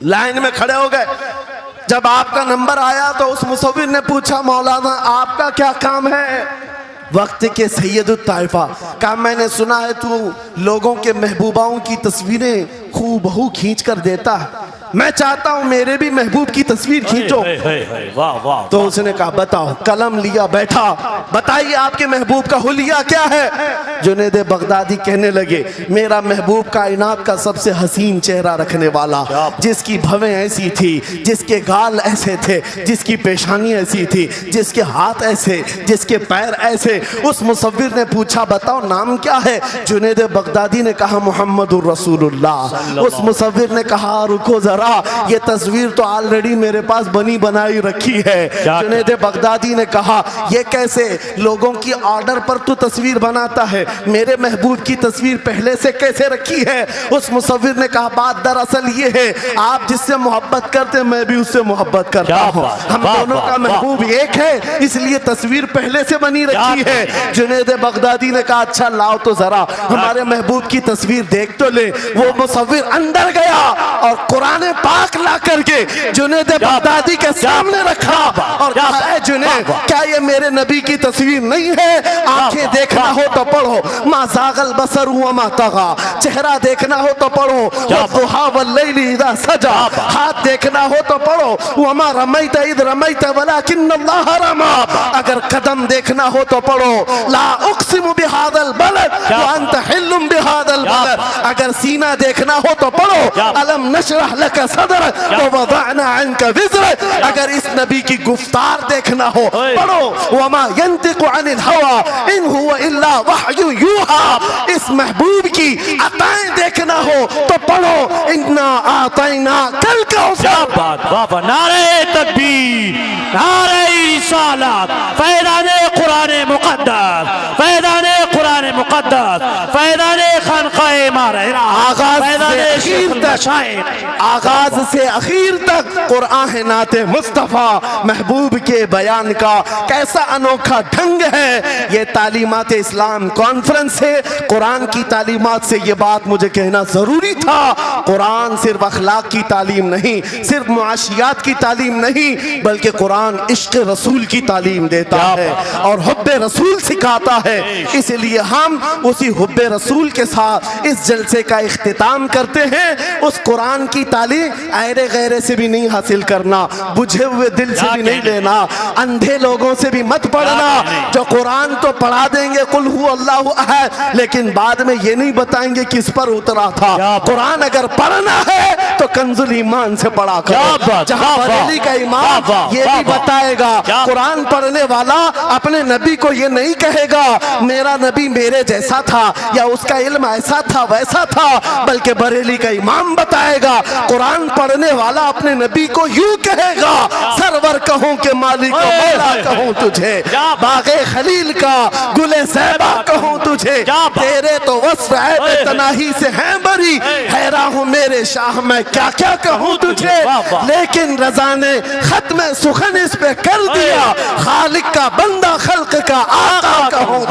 लाइन में खड़े हो गए। जब आपका नंबर आया तो उस मुसव्विर ने पूछा, मौलाना आपका क्या काम है? वक्त के सैयदुत ताइफा का मैंने सुना है तू लोगों के महबूबाओं की तस्वीरें खूबहू खींच कर देता है, मैं चाहता हूं मेरे भी महबूब की तस्वीर खींचो। वाह वाह। तो उसने कहा बताओ, कलम लिया बैठा, बताइए आपके महबूब का हुलिया क्या है? जुनैद बगदादी कहने लगे, मेरा महबूब कायनात का सबसे हसीन चेहरा रखने वाला, जिसकी भवें ऐसी थी, जिसके गाल ऐसे थे, जिसकी पेशानी ऐसी थी, जिसके हाथ ऐसे, जिसके पैर ऐसे। उस मुसव्विर ने पूछा बताओ नाम क्या है? जुनैद बगदादी ने कहा मोहम्मदुर रसूलुल्लाह। उस मुसव्विर ने कहा रुको जरा, ये तस्वीर तो ऑलरेडी मेरे पास बनी बनाई रखी है। जुनैद बगदादी ने कहा ये कैसे, लोगों की ऑर्डर पर तू तस्वीर बनाता है, मेरे महबूब की तस्वीर पहले से कैसे रखी है? उस मुसव्विर ने कहा बात दरअसल ये है, आप जिससे मोहब्बत करते मैं भी उससे मोहब्बत करता हूँ, हम दोनों का महबूब एक है, इसलिए तस्वीर पहले से बनी रखी है। जुनैद बगदादी ने कहा अच्छा लाओ तो जरा हमारे महबूब की तस्वीर देख तो ले। वो मुसव्विर अंदर गया और कुरान कुरान पाक ला करके जुनैद बगदादी के सामने रखा और कहा, ऐ जुनैद, क्या ये मेरे नबी की तस्वीर नहीं है? आंखें देखना हो तो पढ़ो, मा ज़ागल बसर व मा तगा, चेहरा देखना हो तो पढ़ो, वद्दुहा वल्लैलि इज़ा सजा, हाथ देखना हो तो पढ़ो, वमा रमैत इज़ रमैत वलाकिन्नल्लाह रमा, अगर कदम देखना हो तो पढ़ो, ला उक़सिमु बिहादल बलद व अंत हिल्लुम बिहादल बलद, अगर सीना देखना हो तो पढ़ो, अलम नशरह लक सदरक व वदअना अन्का विज़रक, अगर इस नबी की गुफ्तार देखना हो पढ़ो, वमा यंतिकु अनिल हवा इन हुवा इल्ला वहयु यूहा, इस महबूब की अताएं देखना हो तो पढ़ो, इन्ना आतैना कल कौसर। बाबा नारे तकबीर, नारे रिसालत, फैज़ाने कुरान मुक़द्दस, फैज़ाने कुरान मुक़द्दस, फैज़ाने खानक़ाह इमारत, आगाज से आखिर तक कुरान नाते मुस्तफ़ा महबूब के बयान का कैसा अनोखा ढंग है। ये तालीमात इस्लाम कॉन्फ्रेंस है, कुरान की तालीमात से ये बात मुझे कहना जरूरी था। कुरान सिर्फ अखलाक की तालीम नहीं, सिर्फ मुआशियात की तालीम नहीं, बल्कि कुरान इश्क रसूल की तालीम देता है और हुब्बे रसूल सिखाता है। इसलिए हम उसी हुब्बे रसूल के साथ इस जलसे का इख्तिताम करते हैं। उस कुरान की तालीम ऐरे गैरे से भी नहीं हासिल करना, बुझे हुए दिल से भी नहीं लेना, अंधे लोगों से भी मत पढ़ना जो कुरान तो पढ़ा देंगे कुल हु अल्लाहु अहद, लेकिन बाद में ये नहीं बताएंगे किस पर उतरा था। कुरान अगर पढ़ना है तो कंजुल ईमान से पढ़ा करो, जहां बरेली का इमाम ये भी बताएगा, कुरान पढ़ने वाला अपने नबी को ये नहीं कहेगा मेरा नबी मेरे जैसा था या उसका इल्म ऐसा था वैसा था, बल्कि बरेली का इमाम बताएगा कुरान पढ़ने वाला अपने नबी को यूं कहेगा, सरवर कहूं के मालिक को मौला कहूं तुझे, बागे खलील का गुले ज़ैबा कहूं तुझे, तेरे तो वस्फ ऐब तनाही से हैं बरी, हैरान हूं मेरे शाह मैं क्या क्या कहूं तुझे। लेकिन रज़ा ने खत्म सुखन इस पे कर दिया, खालिक का बंदा खल्क का आका कहूं।